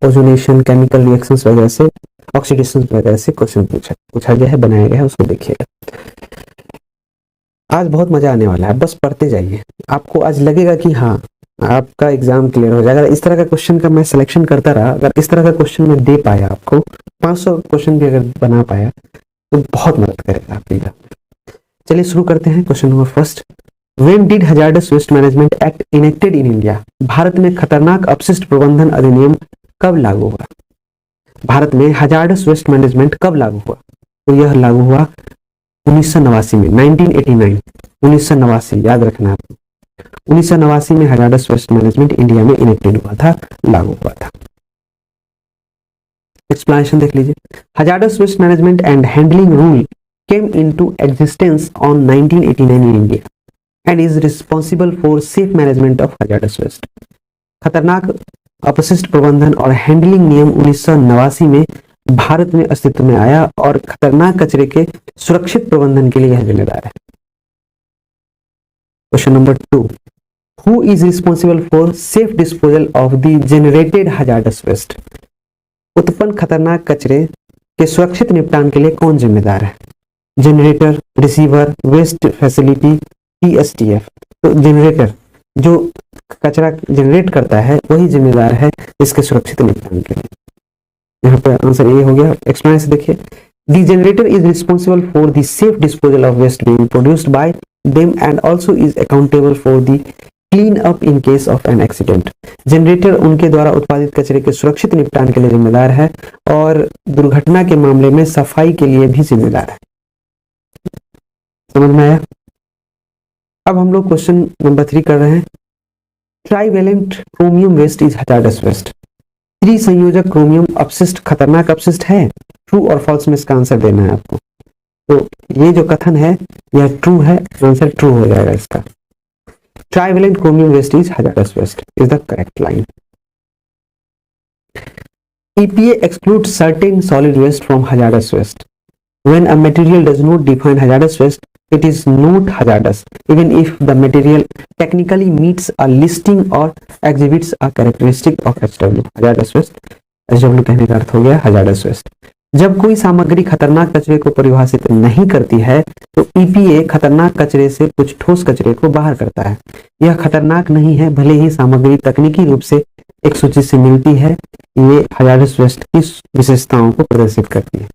ओजोनेशन, केमिकल रिएक्शंस वगैरह से, ऑक्सीडेशन वगैरह से क्वेश्चन पूछा गया है, बनाया गया है, उसको देखिएगा। आज बहुत मजा आने वाला है, बस पढ़ते जाइए। आपको आज लगेगा कि हाँ आपका एग्जाम क्लियर हो जाएगा। इस तरह का क्वेश्चन का मैं सिलेक्शन करता रहा, अगर इस तरह का क्वेश्चन मैं दे पाया आपको, 500 क्वेश्चन भी अगर बना पाया तो बहुत मदद करेगा आपके एग्जाम में। चलिए शुरू करते हैं। Question number first, when did hazardous waste management act enacted in India? भारत में खतरनाक अपशिष्ट प्रबंधन अधिनियम कब लागू हुआ? भारत में हजार्डस वेस्ट मैनेजमेंट कब लागू हुआ? तो यह लागू हुआ 1989 में, 1989, 1989 याद रखना आपको। 1989 में हजार्डस वेस्ट मैनेजमेंट इंडिया में इनेक्टेड हुआ था, लागू हुआ था। एक्सप्लेनेशन देख लीजिए। Hazardous waste management and handling rule came into existence on 1989 in India and is responsible for safe management of hazardous waste. खतरनाक अपशिष्ट प्रबंधन और हैंडलिंग नियम 1989 में भारत में अस्तित्व में आया और खतरनाक कचरे के सुरक्षित प्रबंधन के लिए यह जिम्मेदार है। Question number 2, who is responsible for safe disposal of the generated hazardous waste? उत्पन्न खतरनाक कचरे के सुरक्षित निपटान के लिए कौन जिम्मेदार है? Generator, receiver, waste facility, TSTF। तो जनरेटर जो कचरा जनरेट करता है वही जिम्मेदार है इसके सुरक्षित निपटान के लिए। यहाँ पर आंसर ये हो गया। एक्सप्लेनेशन देखिए। The generator is responsible for the safe disposal of waste being produced by them and also is accountable for the clean up in case of an accident. Generator उनके द्वारा उत्पादित कचरे के सुरक्षित निपटान के लिए जिम्मेदार है और दुर्घटना के मामले में सफाई के लिए भी जिम्मेदार है। समझ में आया? अब हम लोग क्वेश्चन नंबर 3 कर रहे हैं। Trivalent chromium waste is hazardous waste. त्रिसंयोजक क्रोमियम अपशिष्ट खतरनाक अपशिष्ट है? ट्रू और फॉल्स में इसका आंसर देना है आपको। तो ये जो कथन है यह ट्रू है, आंसर ट्रू हो जाएगा इसका। Trivalent chromium waste is hazardous waste is the correct line. EPA excludes certain solid waste from hazardous waste. When a material does not define hazardous waste, it is not hazardous, even if the material technically meets a listing or exhibits a characteristic of HW. Hazardous waste, HW कहने का अर्थ हो गया hazardous waste। जब कोई सामग्री खतरनाक कचरे को परिभाषित नहीं करती है तो EPA खतरनाक कचरे से कुछ ठोस कचरे को बाहर करता है। यह खतरनाक नहीं है भले ही सामग्री तकनीकी रूप से एक सूची से मिलती है। ये hazardous waste की विशेषताओं को प्रदर्शित करती है।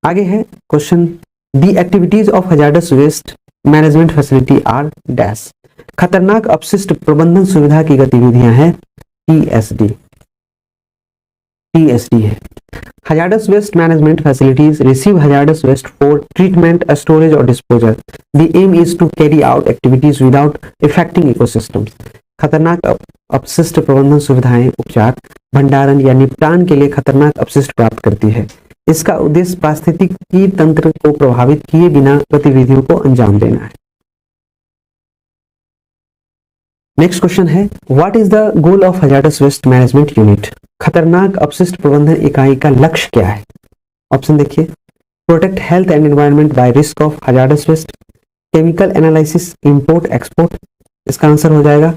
आगे है question, the activities of hazardous waste management facility are dash. खतरनाक अपशिष्ट प्रबंधन सुविधा की गतिविधियां हैं TSD है। Hazardous waste management facilities receive hazardous waste for treatment, storage और disposal. The aim is to carry out activities without affecting ecosystems. खतरनाक अपशिष्ट प्रबंधन सुविधाएं उपचार, भंडारण या निपटान के लिए खतरनाक अपशिष्ट प्राप्त करती है। इसका उद्देश्य पारिस्थितिकी तंत्र को प्रभावित किए बिना गतिविधियों को अंजाम देना है। नेक्स्ट क्वेश्चन है, what is the goal of hazardous waste management unit? खतरनाक अपशिष्ट प्रबंधन इकाई का लक्ष्य क्या है? ऑप्शन देखिए। Protect health and environment by risk of hazardous waste, chemical analysis, import export. इसका आंसर हो जाएगा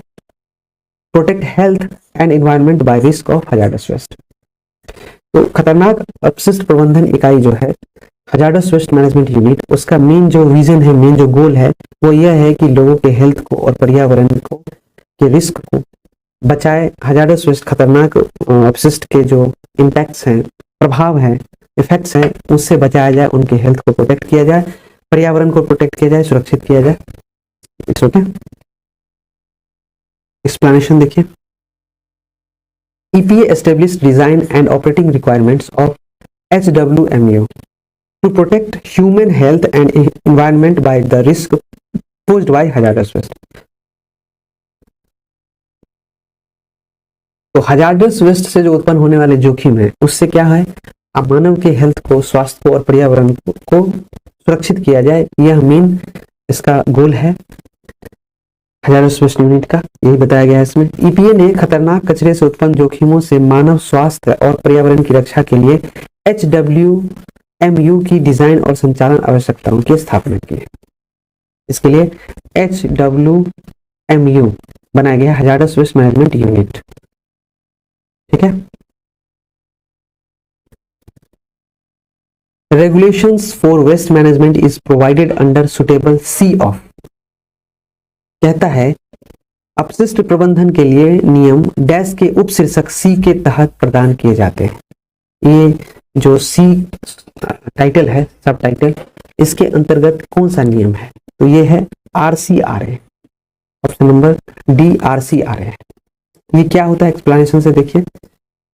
protect health and environment by risk of hazardous waste. तो खतरनाक अपशिष्ट प्रबंधन इकाई जो है हजार्डस वेस्ट मैनेजमेंट यूनिट, उसका मेन जो विजन है, मेन जो गोल है वो यह है कि लोगों के हेल्थ को और पर्यावरण को के रिस्क को बचाए। हजार्डस वेस्ट खतरनाक अपशिष्ट के जो इम्पैक्ट्स हैं, प्रभाव हैं, इफेक्ट्स हैं, उससे बचाया जाए, उनके हेल्थ को प्रोटेक्ट किया जाए, पर्यावरण को प्रोटेक्ट किया जाए, सुरक्षित किया जाए। It's okay. एक्सप्लेनेशन देखिए। EPA established design and operating requirements of HWMU to protect human health and environment by the risk posed by hazardous waste. तो hazardous waste से जो उत्पन्न होने वाले जोखिम है उससे क्या है, अब मानव के हेल्थ को, स्वास्थ्य को और पर्यावरण को सुरक्षित किया जाए, यह मेन इसका गोल है hazardous waste यूनिट का, यही बताया गया है इसमें। EPA ने खतरनाक कचरे से उत्पन्न जोखिमों से मानव स्वास्थ्य और पर्यावरण की रक्षा के लिए HWMU की डिजाइन और संचालन आवश्यकताओं की स्थापना की है। इसके लिए HWMU बनाया गया hazardous waste मैनेजमेंट यूनिट, ठीक है। Regulations for waste management is provided under subtitle C of, कहता है अपशिष्ट प्रबंधन के लिए नियम डैश के उपशीर्षक सी के तहत प्रदान किए जाते हैं। ये जो सी टाइटल है, सब टाइटल, इसके अंतर्गत कौन सा नियम है, तो ये है RCRA, option number D RCRA। ये क्या होता है, एक्सप्लेनेशन से देखिए।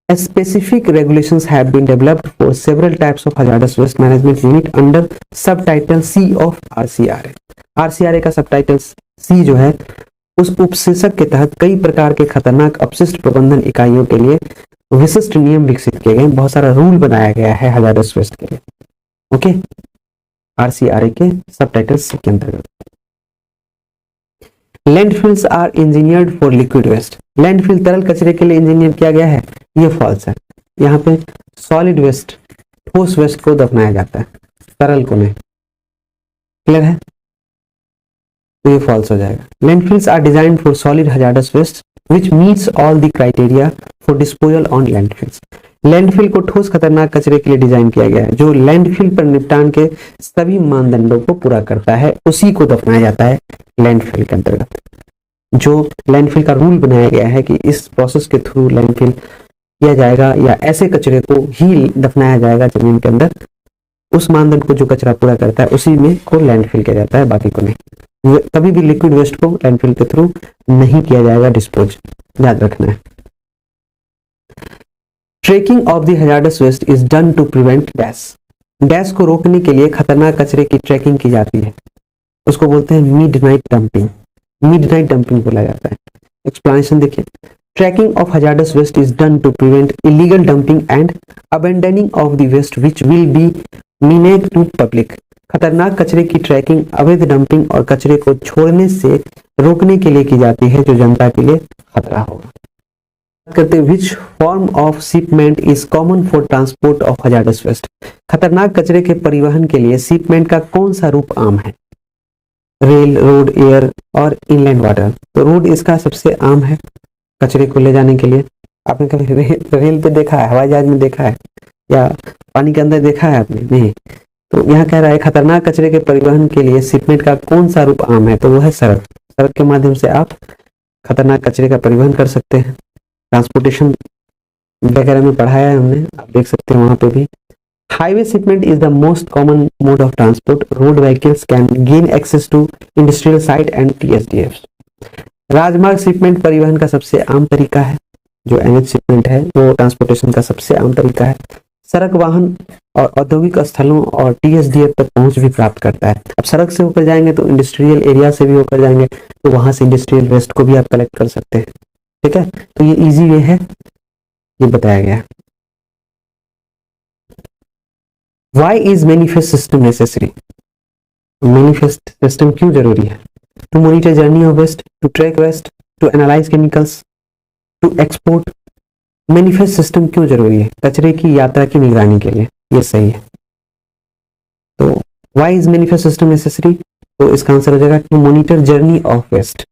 Specific regulations have been developed for several types of hazardous waste management unit under subtitle C of RCRA। RCRA का सबटाइटल C जो है उस उपशीर्षक के तहत कई प्रकार के खतरनाक अपशिष्ट प्रबंधन इकाइयों के लिए विशिष्ट नियम विकसित किए गए, बहुत सारा रूल बनाया गया है hazardous waste के लिए। ओके, RCRA के सबटाइटल C के अंतर्गत। Landfills are engineered for liquid waste, landfill तरल कचरे के लिए इंजीनियर किया गया है, ये फॉल्स है। यहाँ पे सॉलिड वेस्ट, ठोस वेस्ट को दफनाया जाता है, तरल को नहीं, क्लियर है, तो ये फॉल्स हो जाएगा। Landfills are design for solid hazardous waste which meets all the criteria for disposal on landfills, landfill को ठोस खतरनाक कचरे के लिए डिजाइन किया गया है जो लैंडफिल पर निपटान के सभी मानदंडों को पूरा करता है, उसी को दफनाया जाता है लैंडफिल के अंतर्गत। जो लैंडफिल का रूल बनाया गया है कि इस प्रोसेस के थ्रू लैंडफिल किया जाएगा या ऐसे कचरे को ही दफनाया जाएगा जमीन के अंदर, उस मानदंड को जो कचरा पूरा करता है उसी में को लैंडफिल किया जाता है, बाकी को नहीं। कभी भी लिक्विड वेस्ट को लैंडफिल के थ्रू नहीं किया जाएगा डिस्पोज, याद रखना है। Tracking of the hazardous waste is done to prevent dash, dash को रोकने के लिए खतरनाक कचरे की ट्रैकिंग की जाती है, उसको बोलते हैं मिडनाइट डंपिंग, मिडनाइट डंपिंग बोला जाता है। एक्सप्लेनेशन देखिए, tracking of hazardous waste is done to prevent illegal dumping and abandoning of the waste which will be meaned to public, खतरनाक कचरे की ट्रैकिंग, अवैध डंपिंग और कचरे को छोड़ने से रोकने के लिए की जाती है जो जनता के लिए खतरा होगा। करते which form of shipment is common for transport of hazardous waste, खतरनाक कचरे के परिवहन के लिए शिपमेंट का कौन सा रूप आम है, रेल, रोड, एयर और इनलैंड वाटर। तो रोड इसका सबसे आम है कचरे को ले जाने के लिए। आपने कभी रेल पे देखा है, हवाई जहाज में देखा है या पानी के अंदर देखा है आपने, नहीं। तो यहाँ कह रहा है खतरनाक कचरे के परिवहन के लिए शिपमेंट का कौन सा रूप आम है, तो वो है सड़क। सड़क के माध्यम से आप खतरनाक कचरे का परिवहन कर सकते हैं। ट्रांसपोर्टेशन वगैरह में पढ़ाया है हमने, आप देख सकते हैं वहां पे भी। Highway shipment is the most common mode of transport, road vehicles can gain access to industrial site and TSDF। राजमार्ग शिपमेंट परिवहन का सबसे आम तरीका है, जो NH शिपमेंट है वो ट्रांसपोर्टेशन का सबसे आम तरीका है। सड़क वाहन और औद्योगिक स्थलों और TSDF तक पहुंच भी प्राप्त करता है। अब सड़क से होकर जाएंगे तो इंडस्ट्रियल एरिया से भी होकर जाएंगे, तो वहां से इंडस्ट्रियल वेस्ट को भी आप कलेक्ट कर सकते हैं, ठीक है। तो ये इजी वे है, ये बताया गया है। Why is manifest system necessary? Manifest system क्यों जरूरी है? To monitor journey of waste, to track waste, to analyse chemicals, to export. Manifest system क्यों जरूरी है? कचरे की यात्रा की निगरानी के लिए, ये सही है। तो why is manifest system necessary? तो इसका आंसर हो जाएगा to monitor journey of waste.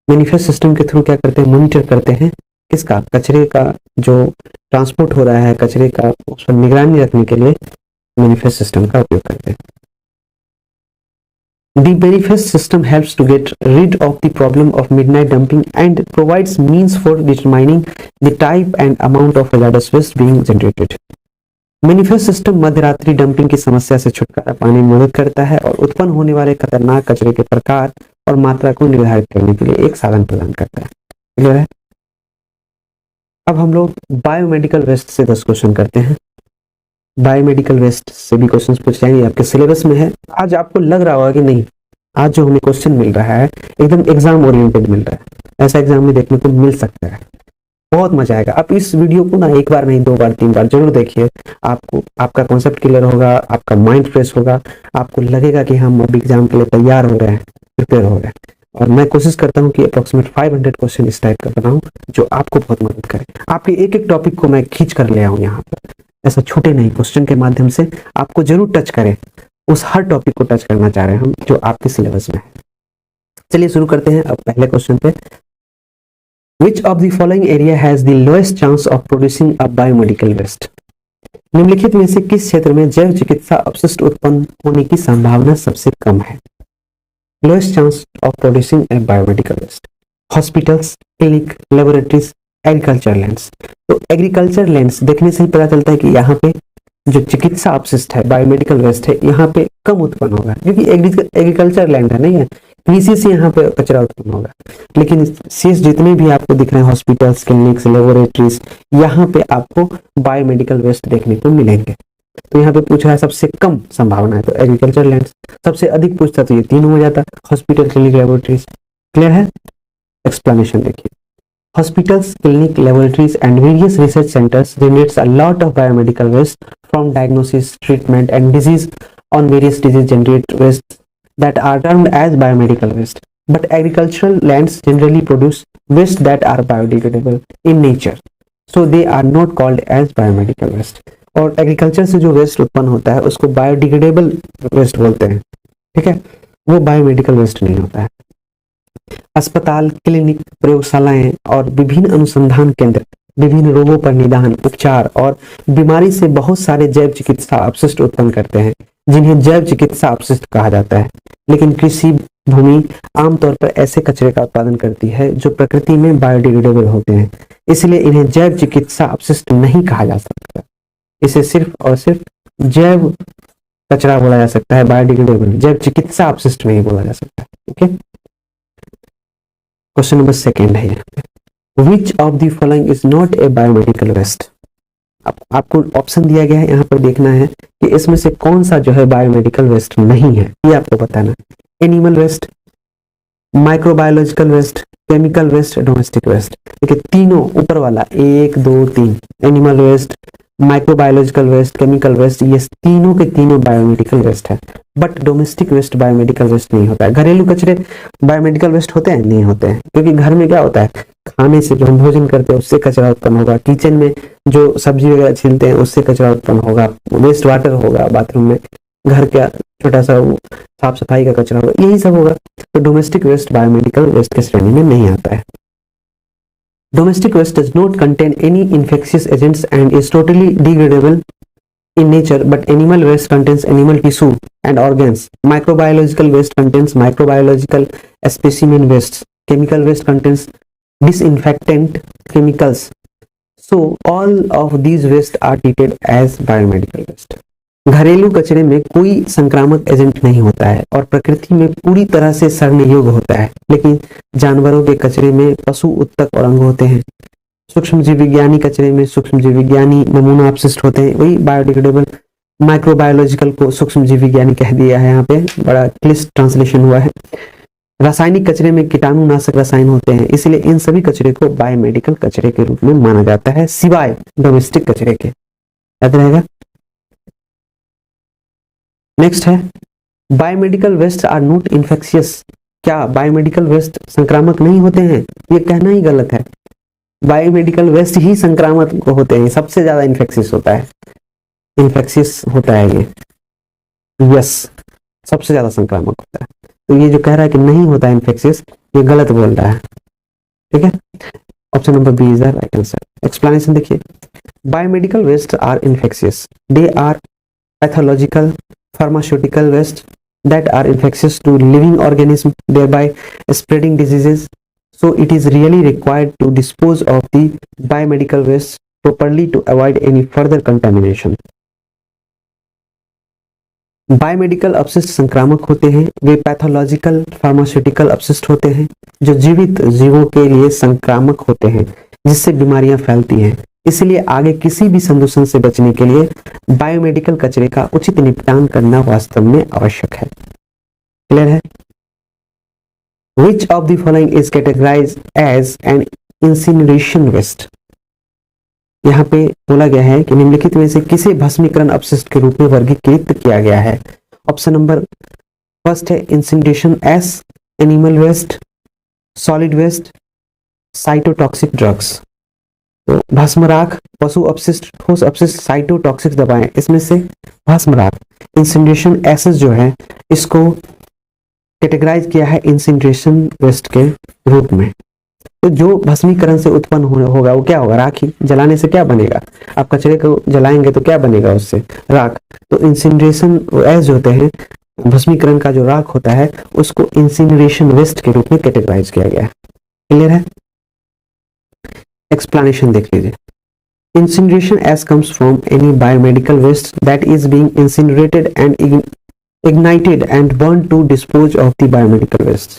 Manifest system के थ्रू क्या करते हैं, मॉनिटर करते हैं किसका, कचरे का जो ट्रांसपोर्ट हो रहा है कचरे का, उस पर निगरानी रखने के लिए मैनिफेस्ट सिस्टम का उपयोग करते हैं। The manifest system helps to get rid of the problem of midnight dumping and provides means for determining the type and amount of hazardous waste being generated. Manifest system मध्यरात्रि डंपिंग की समस्या से छुटकारा पाने में मदद करता है और उत्पन्न होने वाले खतरनाक कचरे के प्रकार और मात्रा को निर्धारित करने के लिए एक साधन प्रदान करता है। क्लियर है? अब हम लोग बायोमेडिकल वेस्ट से 10 क्वेश्चन करते हैं। बायोमेडिकल वेस्ट से भी क्वेश्चंस पूछ जाएंगे, आपके सिलेबस में है। आज आपको लग रहा होगा कि नहीं, आज जो हमें क्वेश्चन मिल रहा है एकदम एग्जाम ओरिएंटेड मिल रहा है, ऐसा एग्जाम में देखने को मिल सकता है। बहुत मजा आएगा। आप इस वीडियो को ना एक बार नहीं 2 बार 3 बार जरूर देखिए, आपको आपका कॉन्सेप्ट क्लियर होगा, आपका माइंड फ्रेश होगा, आपको लगेगा कि हम अब एग्जाम के लिए तैयार हो रहे हैं, प्रिपेयर हो रहे हैं। और मैं कोशिश करता हूँ कि अप्रोक्सीमेट 500 क्वेश्चन इस टाइप का बनाऊं जो आपको बहुत मदद करे। आपके एक एक टॉपिक को मैं खींच कर ले आऊं यहाँ पर, ऐसा छोटे नहीं, क्वेश्चन के माध्यम से आपको जरूर टच करें। उस हर टॉपिक को टच करना चाह रहे हैं हम जो आपके सिलेबस में है। चलिए शुरू करते हैं अब पहले क्वेश्चन पे। Which of the following area has the lowest chance of producing a biomedical waste? निम्नलिखित में से किस क्षेत्र में जैव चिकित्सा अपशिष्ट उत्पन्न होने की संभावना सबसे कम है? Lowest chance of producing a biomedical waste. Hospitals, clinic, laboratories, agriculture lands. तो एग्रीकल्चर लैंड्स देखने से ही पता चलता है कि यहाँ पे जो चिकित्सा अपशिष्ट है, बायोमेडिकल वेस्ट है, यहाँ पे कम उत्पन्न होगा, क्योंकि एग्रीकल्चर लैंड है, नहीं है, कृषि से यहाँ पे कचरा उत्पन्न होगा। लेकिन शेष जितने भी आपको दिख रहे हैं हॉस्पिटल्स, क्लिनिक्स, लेबोरेटरीज, यहाँ पे आपको बायोमेडिकल वेस्ट देखने को मिलेंगे। तो यहाँ पे पूछा है सबसे कम संभावना है, तो एग्रीकल्चर लैंड। सबसे अधिक पूछता तो ये तीनों हो जाता, हॉस्पिटल, क्लिनिक, लेबोरेटरीज। क्लियर है? एक्सप्लेनेशन देखिए। Hospitals, clinic, laboratories and various research centers generates a lot of biomedical waste from diagnosis, treatment and disease on various disease generate waste that are termed as biomedical waste. But agricultural lands generally produce waste that are biodegradable in nature. So they are not called as biomedical waste. और एग्रीकल्चर से जो वेस्ट उत्पन्न होता है उसको बायोडिग्रेडेबल वेस्ट बोलते हैं, ठीक है, वो बायोमेडिकल वेस्ट नहीं होता है। अस्पताल, क्लिनिक, प्रयोगशालाएं और विभिन्न अनुसंधान केंद्र विभिन्न रोगों पर निदान, उपचार और बीमारी से बहुत सारे जैव चिकित्सा अपशिष्ट उत्पन्न करते हैं, जिन्हें जैव चिकित्सा अपशिष्ट कहा जाता है। लेकिन कृषि भूमि आमतौर पर ऐसे कचरे का उत्पादन करती है जो प्रकृति में बायोडिग्रेडेबल होते हैं, इसलिए इन्हें जैव चिकित्सा अपशिष्ट नहीं कहा जा सकता। इसे सिर्फ और सिर्फ जैव कचरा बोला जा सकता है, बायोडिग्रेडेबल। जैव चिकित्सा अपशिष्ट नहीं बोला जा सकता। ओके, क्वेश्चन नंबर सेकेंड है which of the following is not a biomedical waste. आपको ऑप्शन दिया गया है, यहाँ पर देखना है कि इसमें से कौन सा जो है बायोमेडिकल वेस्ट नहीं है, ये आपको बताना। Animal waste, microbiological waste, chemical waste, domestic waste. देखिए तीनों ऊपर वाला 1 2 3, animal waste, microbiological waste, chemical waste, ये तीनों के तीनों बायोमेडिकल वेस्ट है। But domestic waste biomedical waste नहीं होता है। घरेलू कचरे बायोमेडिकल वेस्ट होते हैं? नहीं होते हैं, क्योंकि घर में क्या होता है, खाने से जो हम भोजन करते हैं उससे कचरा उत्पन्न होगा, किचन में जो सब्जी वगैरह छीलते हैं उससे कचरा उत्पन्न होगा, वेस्ट वाटर होगा, बाथरूम में घर का छोटा सा साफ सफाई का कचरा होगा, यही सब होगा। तो डोमेस्टिक वेस्ट बायोमेडिकल वेस्ट के श्रेणी में नहीं आता है। Domestic waste does not contain any infectious agents and is totally degradable in nature, but animal waste contains animal tissue and organs. Microbiological waste contains microbiological specimen wastes. Chemical waste contains disinfectant chemicals. So all of these waste are treated as biomedical waste. घरेलू कचरे में कोई संक्रामक एजेंट नहीं होता है और प्रकृति में पूरी तरह से सड़ने योग्य होता है, लेकिन जानवरों के कचरे में पशु उत्तक और अंग होते हैं। सूक्ष्म जीव विज्ञानी कचरे में सूक्ष्म जीव विज्ञानी नमूना अपशिष्ट होते हैं, वही बायोडिग्रेडेबल। माइक्रोबायोलॉजिकल को सूक्ष्म जीव विज्ञानी कह दिया है, यहाँ पे बड़ा क्लिष्ट ट्रांसलेशन हुआ है। रासायनिक कचरे में कीटाणुनाशक रसायन होते हैं, इसलिए इन सभी कचरे को बायोमेडिकल कचरे के रूप में माना जाता है, सिवाय डोमेस्टिक कचरे के। याद रहेगा। नेक्स्ट है biomedical waste are not infectious. क्या बायोमेडिकल वेस्ट संक्रामक नहीं होते हैं? ये कहना ही गलत है। बायोमेडिकल वेस्ट ही संक्रामक होते हैं, सबसे ज्यादा इन्फेक्शियस होता है, इन्फेक्शियस होता है ये, यस, सबसे ज्यादा संक्रामक होता है। तो ये जो कह रहा है कि नहीं होता है इन्फेक्शियस, ये गलत बोल रहा है, ठीक है। Option number B is the right answer. Explanation देखिए, biomedical waste are infectious, they are pathological pharmaceutical waste that are infectious to living organisms, thereby spreading diseases. So it is really required to dispose of the biomedical waste properly to avoid any further contamination. Biomedical अपशिष्ट संक्रामक होते हैं, वे पैथोलॉजिकल फार्मास्यूटिकल अपशिष्ट होते हैं जो जीवित जीवों के लिए संक्रामक होते हैं। जिससे बीमारियां फैलती हैं। इसलिए आगे किसी भी संदूषण से बचने के लिए बायोमेडिकल कचरे का उचित निपटान करना वास्तव में आवश्यक है। क्लियर है? Which of the following is categorized as an incineration waste? यहाँ पे बोला गया है कि निम्नलिखित में से किसे भस्मीकरण अपशिष्ट के रूप में वर्गीकृत किया गया है। ऑप्शन नंबर फर्स्ट है incineration ash, animal waste, solid waste, cytotoxic drugs. तो भस्म राख, पशु अपशिष्ट, ठोस अपशिष्ट, साइटोटॉक्सिक दवाएं, इसमें से भस्म राख इंसिनरेशन एसेस जो है इसको कैटेगराइज किया है इंसिनरेशन वेस्ट के रूप में। तो जो भस्मीकरण से उत्पन्न होगा वो क्या होगा? राख ही। जलाने से क्या बनेगा? आप कचरे को जलाएंगे तो क्या बनेगा उससे? राख। तो इंसिनरेशन एस जो होते हैं, भस्मीकरण का जो राख होता है उसको इंसिनरेशन वेस्ट के रूप में कैटेगराइज किया गया है। क्लियर है? एक्सप्लेनेशन देख लीजिए। Incineration as comes from any biomedical waste that is being incinerated and ignited and burned to dispose of the biomedical waste.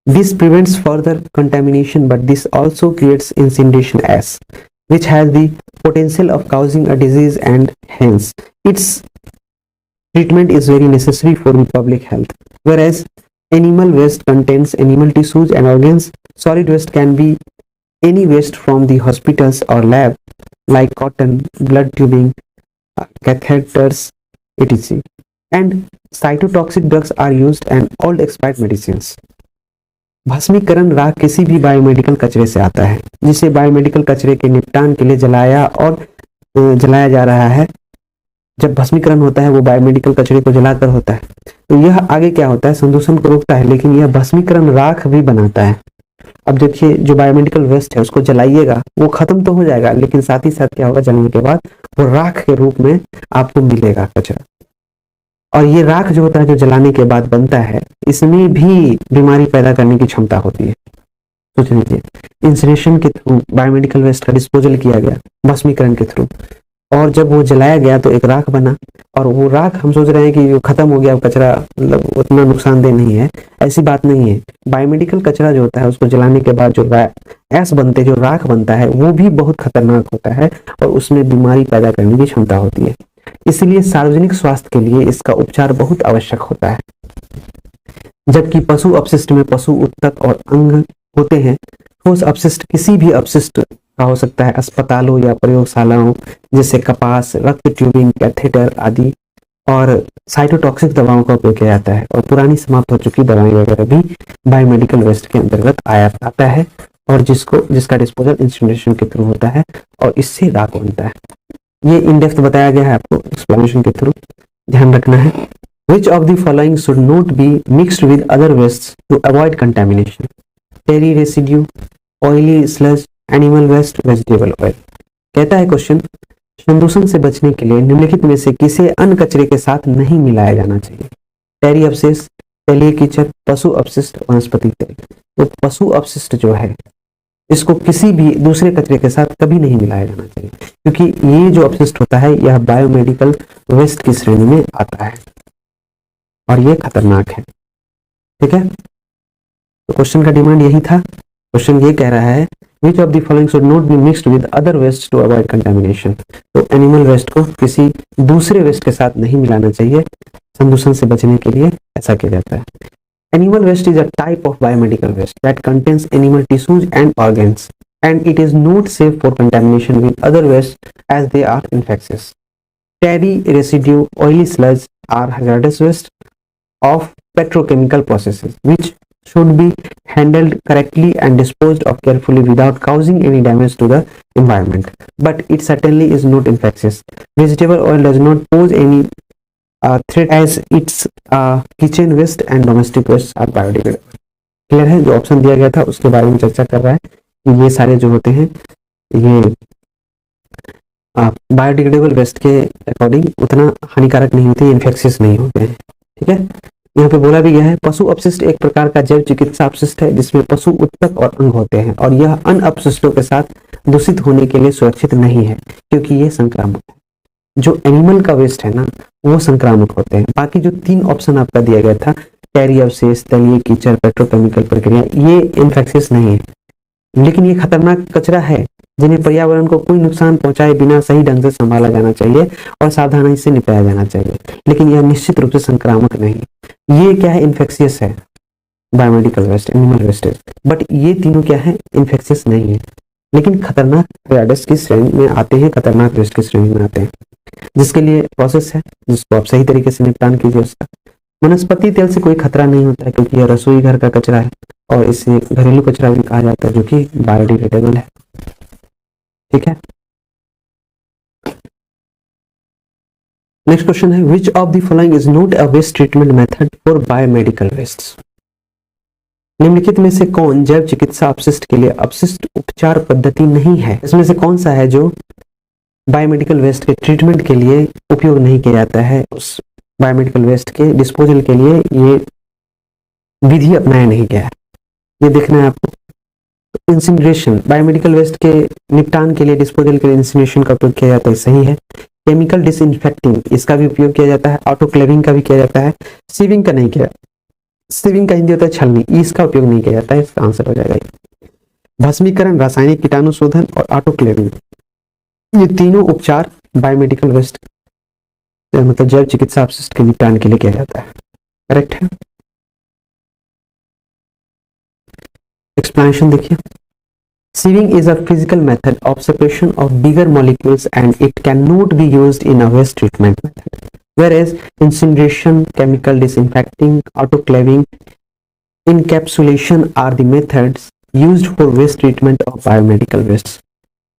This prevents further contamination, but this also creates incineration ash, which has the potential of causing a disease, and hence its treatment is very necessary for the public health. Whereas animal waste contains animal tissues and organs, solid waste can be any waste from the hospitals or lab like cotton, blood tubing, catheters, etc. And cytotoxic drugs are used and old expired medicines. भस्मीकरण राख किसी भी बायोमेडिकल कचरे से आता है जिसे बायोमेडिकल कचरे के निपटान के लिए जलाया जा रहा है। जब भस्मीकरण होता है वो बायोमेडिकल कचरे को जलाकर होता है। तो यह आगे क्या होता है? संदूषण को रोकता है, लेकिन यह भस्मीकरण राख भी बनाता है। अब देखिए, जो बायोमेडिकल वेस्ट है उसको जलाइएगा, वो खत्म तो हो जाएगा, लेकिन साथ ही साथ क्या होगा? जलाने के बाद वो राख के रूप में आपको मिलेगा कचरा। और ये राख जो होता है, जो जलाने के बाद बनता है, इसमें भी बीमारी पैदा करने की क्षमता होती है। सोच लीजिए, इंसिनरेशन के थ्रू बायोमेडिकल वेस्ट का डिस्पोजल किया गया भस्मीकरण के थ्रू, और जब वो जलाया गया तो एक राख बना, और वो राख हम सोच रहे हैं कि खत्म हो गया कचरा, मतलब उतना नुकसानदेह नहीं है। ऐसी बात नहीं है। बायोमेडिकल कचरा जो होता है उसको जलाने के बाद जो गैस बनते, जो राख बनता है, वो भी बहुत खतरनाक होता है और उसमें बीमारी पैदा करने की क्षमता होती है। इसलिए सार्वजनिक स्वास्थ्य के लिए इसका उपचार बहुत आवश्यक होता है। जबकि पशु अपशिष्ट में पशु उत्तक और अंग होते हैं। ठोस अपशिष्ट किसी भी अपशिष्ट का हो सकता है, अस्पतालों या प्रयोगशालाओं जैसे कपास, रक्त ट्यूबिंग, कैथेटर आदि, और साइटोटॉक्सिक दवाओं का उपयोग किया जाता है। और पुरानी समाप्त हो चुकी दवाएं वगैरह भी बायोमेडिकल वेस्ट के अंतर्गत आता है, और जिसका डिस्पोजल इंसिनरेशन के थ्रू होता है और इससे राख बनता है। ये इन डेप्थ बताया गया है आपको एक्सप्लेनेशन के थ्रू, ध्यान रखना है। Which of the following should not be mixed with other wastes to avoid contamination? Dairy residue, oily sludge, animal waste, vegetable oil. कहता है क्वेश्चन, संदूषण से बचने के लिए निम्नलिखित में से किसे अन्य कचरे के साथ नहीं मिलाया जाना चाहिए? डेयरी अपशिष्ट, तैलीय कीचड़, पशु अपशिष्ट, वनस्पति तेल। तो पशु अपशिष्ट जो है इसको किसी भी दूसरे कचरे के साथ कभी नहीं मिलाया जाना चाहिए, क्योंकि ये जो अपशिष्ट होता है यह बायोमेडिकल वेस्ट की श्रेणी में आता है और ये खतरनाक है। ठीक है, तो क्वेश्चन का डिमांड यही था। क्वेश्चन ये कह रहा है which of the following should not be mixed with other wastes to avoid contamination? तो एनिमल वेस्ट को किसी दूसरे वेस्ट के साथ नहीं मिलाना चाहिए, संदूषण से बचने के लिए ऐसा किया जाता है। Animal waste is a type of biomedical waste that contains animal tissues and organs, and it is not safe for contamination with other waste as they are infectious. Dairy residue, oily sludge are hazardous waste of petrochemical processes, which should be handled correctly and disposed of carefully without causing any damage to the environment. But it certainly is not infectious. Vegetable oil does not pose any threat as its kitchen waste and domestic waste are biodegradable. Clear है? जो ऑप्शन दिया गया था उसके बारे में चर्चा कर रहा है कि ये सारे जो होते हैं ये बायोडिग्रेडेबल वेस्ट के अकॉर्डिंग उतना हानिकारक नहीं होते, इन्फेक्शियस नहीं होते हैं। ठीक है, यहाँ पे बोला भी गया है पशु अपशिष्ट एक प्रकार का जैव चिकित्सा अपशिष्ट है जिसमें पशु उत्तक और अंग होते हैं, और यह अन्य अपशिष्टों के साथ दूषित होने के लिए सुरक्षित नहीं है क्योंकि ये संक्रामक है। जो एनिमल का वेस्ट है ना वो संक्रामक होते हैं। बाकी जो 3 ऑप्शन आपका दिया गया था, डेयरी अवशेष, तैलीय कीचड़, पेट्रोकेमिकल प्रक्रिया, ये इन्फेक्शियस नहीं है, लेकिन ये खतरनाक कचरा है जिन्हें पर्यावरण को कोई नुकसान पहुंचाए बिना सही ढंग से संभाला जाना चाहिए और सावधानी से निपटाया जाना चाहिए। लेकिन यह निश्चित रूप से संक्रामक नहीं, ये क्या है, इन्फेक्शियस है। Biomedical waste, animal wastage, but ये तीनों क्या है, इन्फेक्शियस नहीं है, लेकिन खतरनाक हैजार्डस की श्रेणी में आते हैं, खतरनाक वेस्ट की श्रेणी में आते हैं, जिसके लिए प्रोसेस है जिसको आप सही तरीके से निपटान कीजिए उसका। वनस्पति तेल से कोई खतरा नहीं होता है क्योंकि यह रसोई घर का कचरा है और इसे घरेलू कचरा भी कहा जाता है जो कि बायोडिग्रेडेबल है। ठीक है, नेक्स्ट क्वेश्चन है, which of the following is not a waste treatment method for biomedical waste. निम्नलिखित में से कौन जैव चिकित्सा अपशिष्ट के लिए अपशिष्ट उपचार पद्धति नहीं है। इसमें से कौन सा है जो बायोमेडिकल वेस्ट के ट्रीटमेंट के लिए उपयोग नहीं किया जाता है, उस बायोमेडिकल वेस्ट के डिस्पोजल के लिए ये विधि अपनाया नहीं गया है, ये देखना है आपको। इंसिनरेशन, बायोमेडिकल वेस्ट के निपटान के लिए, डिस्पोजल के लिए इंसिनरेशन का उपयोग किया जाता है, सही है। केमिकल डिसइंफेक्टिंग, इसका भी उपयोग किया जाता है। ऑटोक्लेविंग का भी किया जाता है। सीविंग का नहीं किया, सीविंग का हिंदी होता है छलनी, इसका उपयोग नहीं किया जाता है, इसका आंसर हो जाएगा ये। भस्मीकरण, रासायनिक कीटाणु शोधन और ऑटोक्लेविंग, ये तीनों उपचार बायोमेडिकल वेस्ट मतलब जैव चिकित्सा अपशिष्ट के निपटान के लिए किया जाता है। करेक्ट है। एक्सप्लेनेशन देखिए, sieving is a physical method of separation of bigger molecules and it cannot be used in a waste treatment method, whereas incineration, chemical disinfecting, autoclaving, encapsulation are the methods used for waste treatment of biomedical wastes.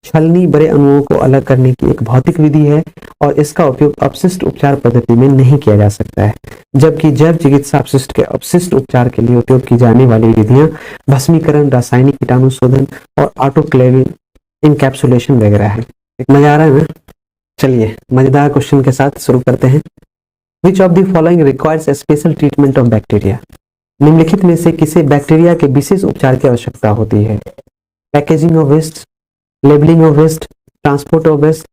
छलनी बड़े अणुओं को अलग करने की एक भौतिक विधि है और इसका उपयोग अपशिष्ट उपचार पद्धति में नहीं किया जा सकता है, जबकि जैव चिकित्सा अपशिष्ट के अपशिष्ट उपचार के लिए उपयोग की जाने वाली विधियां भस्मीकरण, रासायनिक कीटाणु शोधन और ऑटोक्लेविंग, इनकैप्सुलेशन वगैरह है। एक मजा आ रहा है ना। चलिए मजेदार क्वेश्चन के साथ शुरू करते हैं। विच of the following requires a special treatment of bacteria. निम्नलिखित में से किसे बैक्टीरिया के विशेष उपचार की आवश्यकता होती है। Packaging of waste, labelling of waste, transport of waste,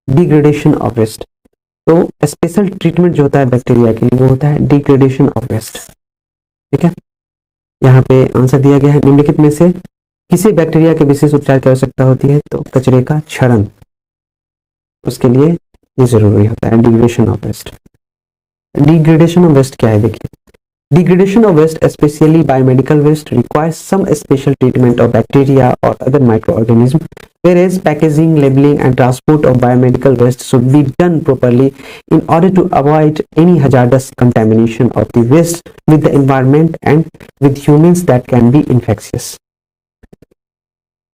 degradation of waste. तो स्पेशल ट्रीटमेंट जो होता है बैक्टीरिया के लिए वो होता है डिग्रेडेशन ऑफ वेस्ट। ठीक है, यहाँ पे आंसर दिया गया है, निम्नलिखित में से किसी बैक्टीरिया के विशेष उपचार की आवश्यकता होती है, तो कचरे का क्षरण, उसके लिए ये जरूरी होता है degradation of waste. Degradation of waste क्या है देखिए, degradation of waste, especially biomedical waste, requires some special treatment of bacteria or other microorganisms, whereas packaging, labeling and transport of biomedical waste should be done properly in order to avoid any hazardous contamination of the waste with the environment and with humans that can be infectious.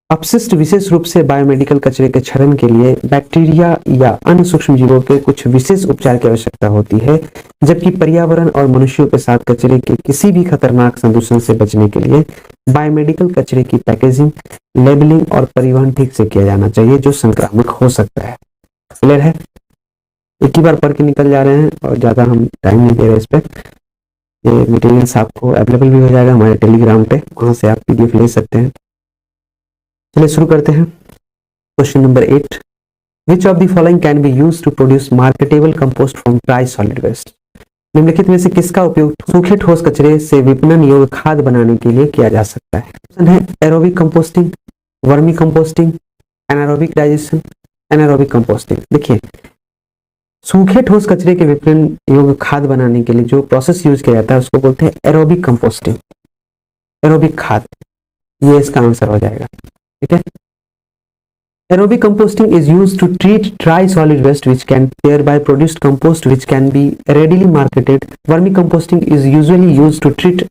अपशिष्ट विशेष रूप से बायोमेडिकल कचरे के क्षरण के लिए बैक्टीरिया या अन्य सूक्ष्म जीवों के कुछ विशेष उपचार की आवश्यकता होती है, जबकि पर्यावरण और मनुष्यों के साथ कचरे के किसी भी खतरनाक संदूषण से बचने के लिए बायोमेडिकल कचरे की पैकेजिंग, लेबलिंग और परिवहन ठीक से किया जाना चाहिए जो संक्रामक हो सकता है। क्लियर है, एक ही बार पढ़ के निकल जा रहे हैं और ज्यादा हम टाइम नहीं दे रहे इस पर। ये मटेरियल्स आपको अवेलेबल भी हो जाएगा हमारे टेलीग्राम पे, वहां से आप पीडीएफ ले सकते हैं। चलिए शुरू करते हैं। Question number 8, which of the following can be use to produce marketable compost from dry solid waste. निम्नलिखित में से किसका उपयोग सूखे ठोस कचरे से विपणन योग्य खाद बनाने के लिए किया जा सकता है। ऑप्शन है aerobic composting, vermi composting, anaerobic digestion, anaerobic composting. देखिए सूखे ठोस कचरे के विपणन योग्य खाद बनाने के लिए जो प्रोसेस यूज किया जाता है उसको बोलते हैं एरोबिक कंपोस्टिंग, एरोबिक खाद, ये इसका आंसर हो जाएगा। ठीक है, aerobic composting is used to treat dry solid waste which can thereby produce compost which can be readily marketed. Vermicomposting is usually used to treat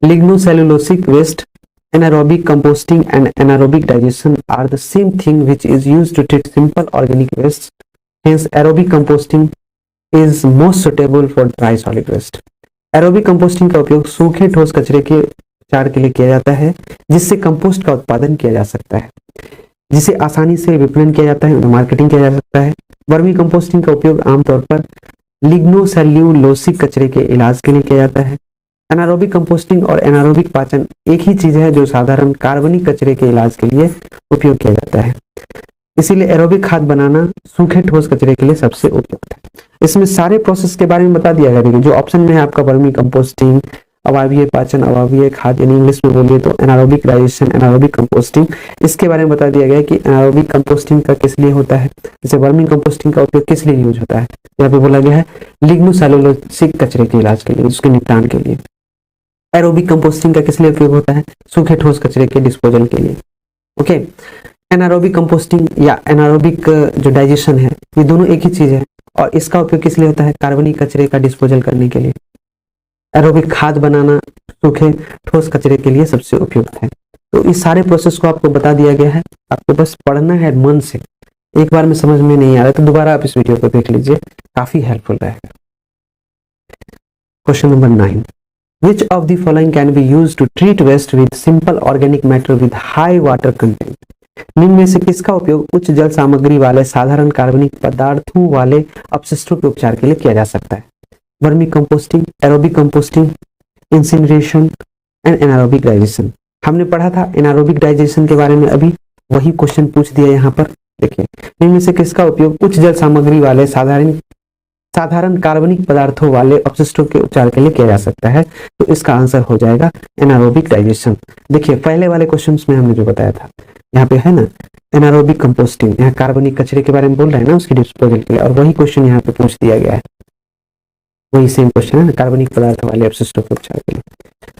lignocellulosic waste. Anaerobic composting and anaerobic digestion are the same thing which is used to treat simple organic wastes. Hence aerobic composting is most suitable for dry solid waste. Aerobic composting का उपयोग सूखे ठोस कचरे के उपचार के लिए किया जाता है जिससे कंपोस्ट का उत्पादन किया जा सकता है, जिसे आसानी से विपणन किया जाता है, मार्केटिंग किया जा सकता है। वर्मी कंपोस्टिंग का उपयोग आमतौर पर लिग्नोसेल्यूलोसिक कचरे के इलाज के लिए किया जाता है। एनारोबिक कंपोस्टिंग और एनारोबिक पाचन एक ही चीज है जो साधारण कार्बनिक कचरे के इलाज के लिए उपयोग किया जाता है, इसीलिए एरोबिक खाद बनाना सूखे ठोस कचरे के लिए सबसे उपयुक्त है। इसमें सारे प्रोसेस के बारे में बता दिया गया है। जो ऑप्शन में है आपका वर्मी कंपोस्टिंग, अवायवीय पाचन, अवायवीय खाद्य, यानी इंग्लिश में बोलिए तो एनारोबिक डाइजेशन, एनारोबिक कंपोस्टिंग। इसके बारे में बता दिया गया है कि एनारोबिक कंपोस्टिंग का किस लिए होता है, जैसे वर्मी कंपोस्टिंग का उपयोग किस लिए यूज होता है, यहाँ पे बोला गया है लिग्नोसेलुलोसिक कचरे के इलाज के लिए, उसके निपटान के लिए। एरोबिक कंपोस्टिंग का किस लिए उपयोग होता है, सूखे ठोस कचरे के डिस्पोजल के लिए। ओके, एनारोबिक कंपोस्टिंग या एनारोबिक जो डाइजेशन है, ये दोनों एक ही चीज है, और इसका उपयोग किस लिए होता है, कार्बनिक कचरे का डिस्पोजल करने के लिए। एरोबिक खाद बनाना सूखे ठोस कचरे के लिए सबसे उपयुक्त है। तो इस सारे प्रोसेस को आपको बता दिया गया है, आपको बस पढ़ना है मन से। एक बार में समझ में नहीं आ रहा तो दोबारा आप इस वीडियो को देख लीजिए, काफी हेल्पफुल रहेगा। Question number 9, which of the following can be used to treat waste with simple organic matter with high water content? निम्न में से किसका उपयोग उच्च जल सामग्री वाले साधारण कार्बनिक पदार्थों वाले अपशिष्टों के उपचार के लिए किया जा सकता है? Vermi composting, aerobic composting, incineration and anaerobic digestion. हमने पढ़ा था एनारोबिक डाइजेशन के बारे में, अभी वही क्वेश्चन पूछ दिया यहाँ पर। देखिए, निम्न में से किसका उपयोग उच्च जल सामग्री वाले साधारण कार्बनिक पदार्थों वाले अपशिष्टों के उपचार के लिए किया जा सकता है? तो इसका आंसर हो जाएगा एनारोबिक डाइजेशन। देखिए, पहले वाले क्वेश्चंस में हमने जो बताया था, यहाँ पे है ना एनारोबिक कंपोस्टिंग, यहाँ कार्बनिक कचरे के बारे में बोल रहे हैं ना, उसकी डिस्पोजल के लिए, और वही क्वेश्चन यहाँ पे पूछ दिया गया है, वही सेम क्वेश्चन है ना, कार्बनिक पदार्थ वाले अपशिष्टों के उपचार के लिए।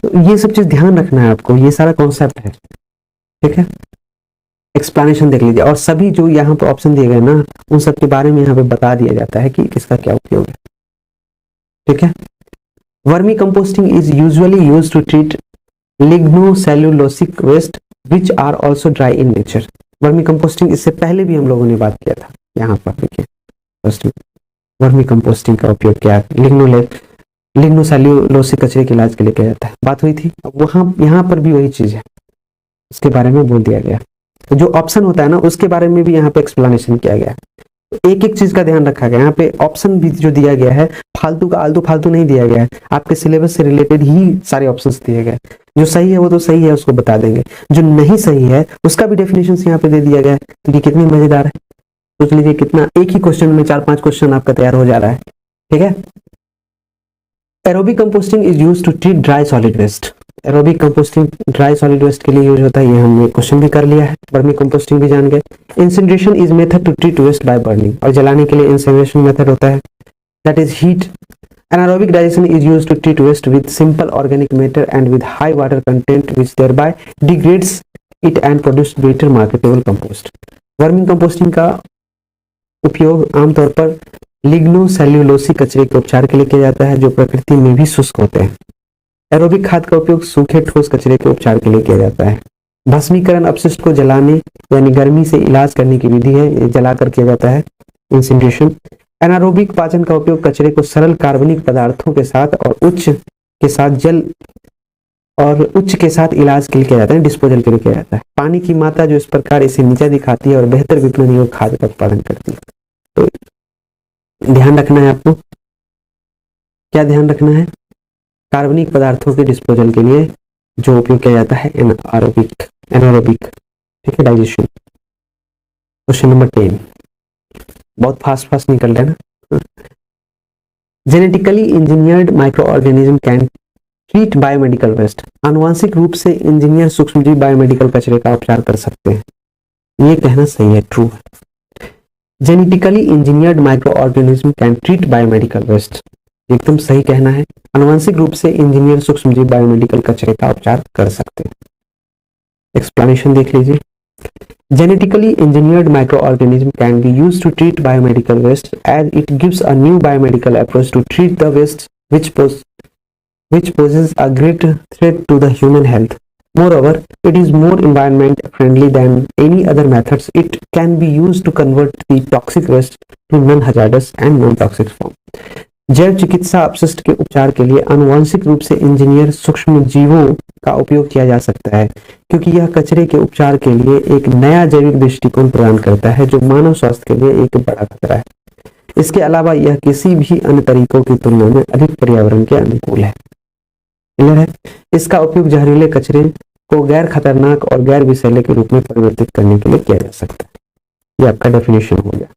तो ये सब चीज ध्यान रखना है आपको, ये सारा कॉन्सेप्ट है, ठीक है। एक्सप्लेनेशन देख लीजिए, और सभी जो यहाँ पे ऑप्शन दिए गए ना, उन सब के बारे में यहाँ पे बता दिया जाता है कि किसका क्या उपयोग है, ठीक है। Vermicomposting is usually used to treat lignocellulosic waste which are also dry in nature. Vermicomposting इससे पहले भी हम लोगों ने बात किया था, यहाँ पर देखिए वर्मी कंपोस्टिंग का उपयोग क्या है, लिग्नोसेल्यूलोसिक कचरे के इलाज के लिए किया जाता है, बात हुई थी। अब वहाँ यहाँ पर भी वही चीज है, उसके बारे में बोल दिया गया। तो जो ऑप्शन होता है ना, उसके बारे में भी यहाँ पे एक्सप्लेनेशन किया गया है। एक एक चीज का ध्यान रखा गया, यहाँ पे ऑप्शन भी जो दिया गया है फालतू का आलतू फालतू नहीं दिया गया है, आपके सिलेबस से रिलेटेड ही सारे ऑप्शंस दिए गए। जो सही है वो तो सही है, उसको बता देंगे, जो नहीं सही है उसका भी डेफिनेशन यहाँ पे दे दिया गया है। तो ये कितनी मजेदार है, सोच लीजिए कितना, एक ही क्वेश्चन में 4-5 क्वेश्चन आपका तैयार हो जा रहा है, ठीक है। Aerobic composting is used to treat dry solid waste. Aerobic composting dry solid waste के लिए यूज होता है, ये हमने क्वेश्चन भी कर लिया है। वर्मी कंपोस्टिंग भी जान गए। Incineration is method to treat waste by burning, और जलाने के लिए इंसिनरेशन मेथड होता है, that is heat. Anaerobic digestion is used to treat waste with simple organic matter and with high water content which thereby degrades it and produce better marketable compost. Vermicomposting का उपयोग आमतौर पर लिग्नोसेल्यूलोसिक कचरे के उपचार के लिए किया जाता है, जो प्रकृति में भी शुष्क होते हैं। एरोबिक खाद का उपयोग सूखे ठोस कचरे के उपचार के लिए किया जाता है। भस्मीकरण अपशिष्ट को जलाने यानी गर्मी से इलाज करने की विधि है, ये जलाकर किया जाता है, इंसिनरेशन। एनारोबिक पाचन का उपयोग कचरे को सरल कार्बनिक पदार्थों के साथ और उच्च के साथ इलाज के लिए किया जाता है, डिस्पोजल के लिए किया जाता है। पानी की मात्रा जो इस प्रकार इसे नीचा दिखाती है और बेहतर विपणन योग्य खाद का उत्पादन करती है। तो ध्यान रखना है आपको, क्या ध्यान रखना है, कार्बनिक पदार्थों के डिस्पोजल के लिए जो उपयोग किया जाता है एनारोबिक, ठीक है, डाइजेशन। क्वेश्चन नंबर 10, बहुत फास्ट निकल रहा है ना। Genetically engineered microorganism can treat biomedical waste. आनुवांशिक रूप से इंजीनियर सूक्ष्मजीव बायोमेडिकल कचरे का उपचार कर सकते हैं, ये कहना सही है, ट्रू है। Genetically engineered microorganism can treat biomedical waste, एकदम सही कहना है। आनुवांशिक रूप से इंजीनियर सूक्ष्मजीव बायोमेडिकल कचरे का उपचार कर सकते हैं। एक्सप्लेनेशन देख लीजिए। Genetically engineered microorganism can be used to treat biomedical waste as it gives a new biomedical approach to treat the waste which poses a great threat to the human health. Moreover, it is more environment friendly than any other methods. It can be used to convert the toxic waste to non-hazardous and non-toxic form. जैव चिकित्सा अपशिष्ट के उपचार के लिए आनुवांशिक रूप से इंजीनियर सूक्ष्म जीवों का उपयोग किया जा सकता है, क्योंकि यह कचरे के उपचार के लिए एक नया जैविक दृष्टिकोण प्रदान करता है जो मानव स्वास्थ्य के लिए एक बड़ा खतरा है। इसके अलावा यह किसी भी अन्य तरीकों की तुलना में अधिक पर्यावरण के अनुकूल है। क्लियर है? इसका उपयोग जहरीले कचरे को गैर खतरनाक और गैर विषैले के रूप में परिवर्तित करने के लिए किया जा सकता है। ये आपका डेफिनेशन हो गया।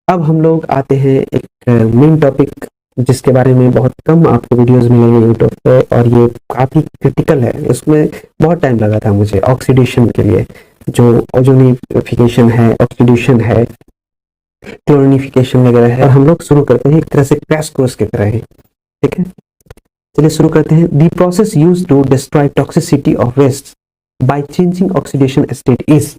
अब हम लोग आते हैं एक मेन टॉपिक जिसके बारे में बहुत कम आपको वीडियोस मिलेंगे यूट्यूब पे, और ये काफ़ी क्रिटिकल है। इसमें बहुत टाइम लगा था मुझे ऑक्सीडेशन के लिए, जो ओजोनिफिकेशन है, ऑक्सीडेशन है, क्लोरिनिफिकेशन वगैरह है। और हम लोग शुरू करते हैं एक तरह से क्रैश कोर्स की तरह ही, ठीक है। चलिए शुरू करते हैं। The process used to destroy toxicity of waste by changing oxidation state is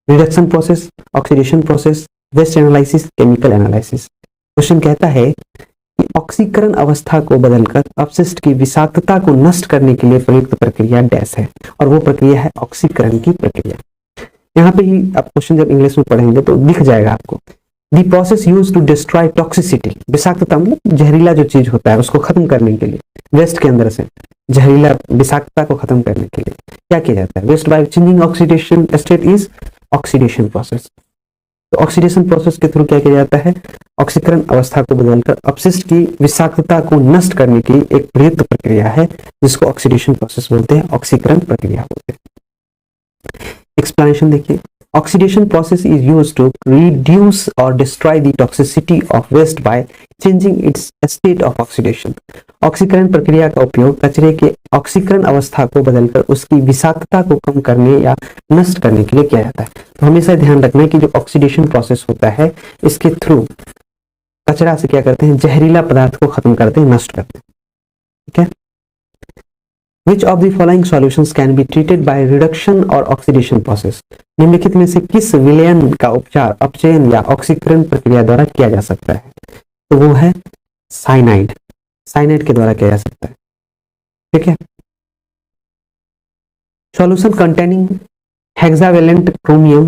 reduction process, oxidation process, waste analysis, chemical analysis. Question कहता है कि ऑक्सीकरण अवस्था को बदलकर अपशिष्ट की विषाक्तता को नष्ट करने के लिए प्रयुक्त प्रक्रिया डैश है, और वो प्रक्रिया है ऑक्सीकरण की प्रक्रिया। यहाँ पे ही आप क्वेश्चन जब इंग्लिश में पढ़ेंगे तो दिख जाएगा आपको। The process use to destroy toxicity, विषाक्तता मतलब जहरीला जो चीज होता है उसको खत्म करने के लिए, वेस्ट के अंदर से जहरीला विषाक्तता को खत्म करने के लिए क्या किया जाता है? Waste by changing oxidation state is oxidation process. तो ऑक्सीडेशन प्रोसेस के थ्रू क्या किया जाता है? ऑक्सीकरण अवस्था को बदलकर अपशिष्ट की विषाक्तता को नष्ट करने की एक प्रयुक्त प्रक्रिया है, जिसको ऑक्सीडेशन प्रोसेस बोलते हैं, ऑक्सीकरण प्रक्रिया बोलते हैं। एक्सप्लेनेशन देखिए। Oxidation process is used to reduce और destroy the toxicity of waste by changing its state of oxidation. ऑक्सीकरण प्रक्रिया का उपयोग कचरे के ऑक्सीकरण अवस्था को बदलकर उसकी विषाक्तता को कम करने या नष्ट करने के लिए किया जाता है। तो हमेशा ध्यान रखना है कि जो ऑक्सीडेशन प्रोसेस होता है, इसके थ्रू कचरा से क्या करते हैं? जहरीला पदार्थ को खत्म करते हैं, नष्ट करते हैं, ठीक है। Which of the following solutions can be treated by reduction or oxidation process? निम्नलिखित में से किस विलयन का उपचार अपचयन या ऑक्सीकरण प्रक्रिया द्वारा किया जा सकता है? तो वो है साइनाइड। साइनाइड के द्वारा किया जा सकता है, ठीक है। Solution containing hexavalent chromium,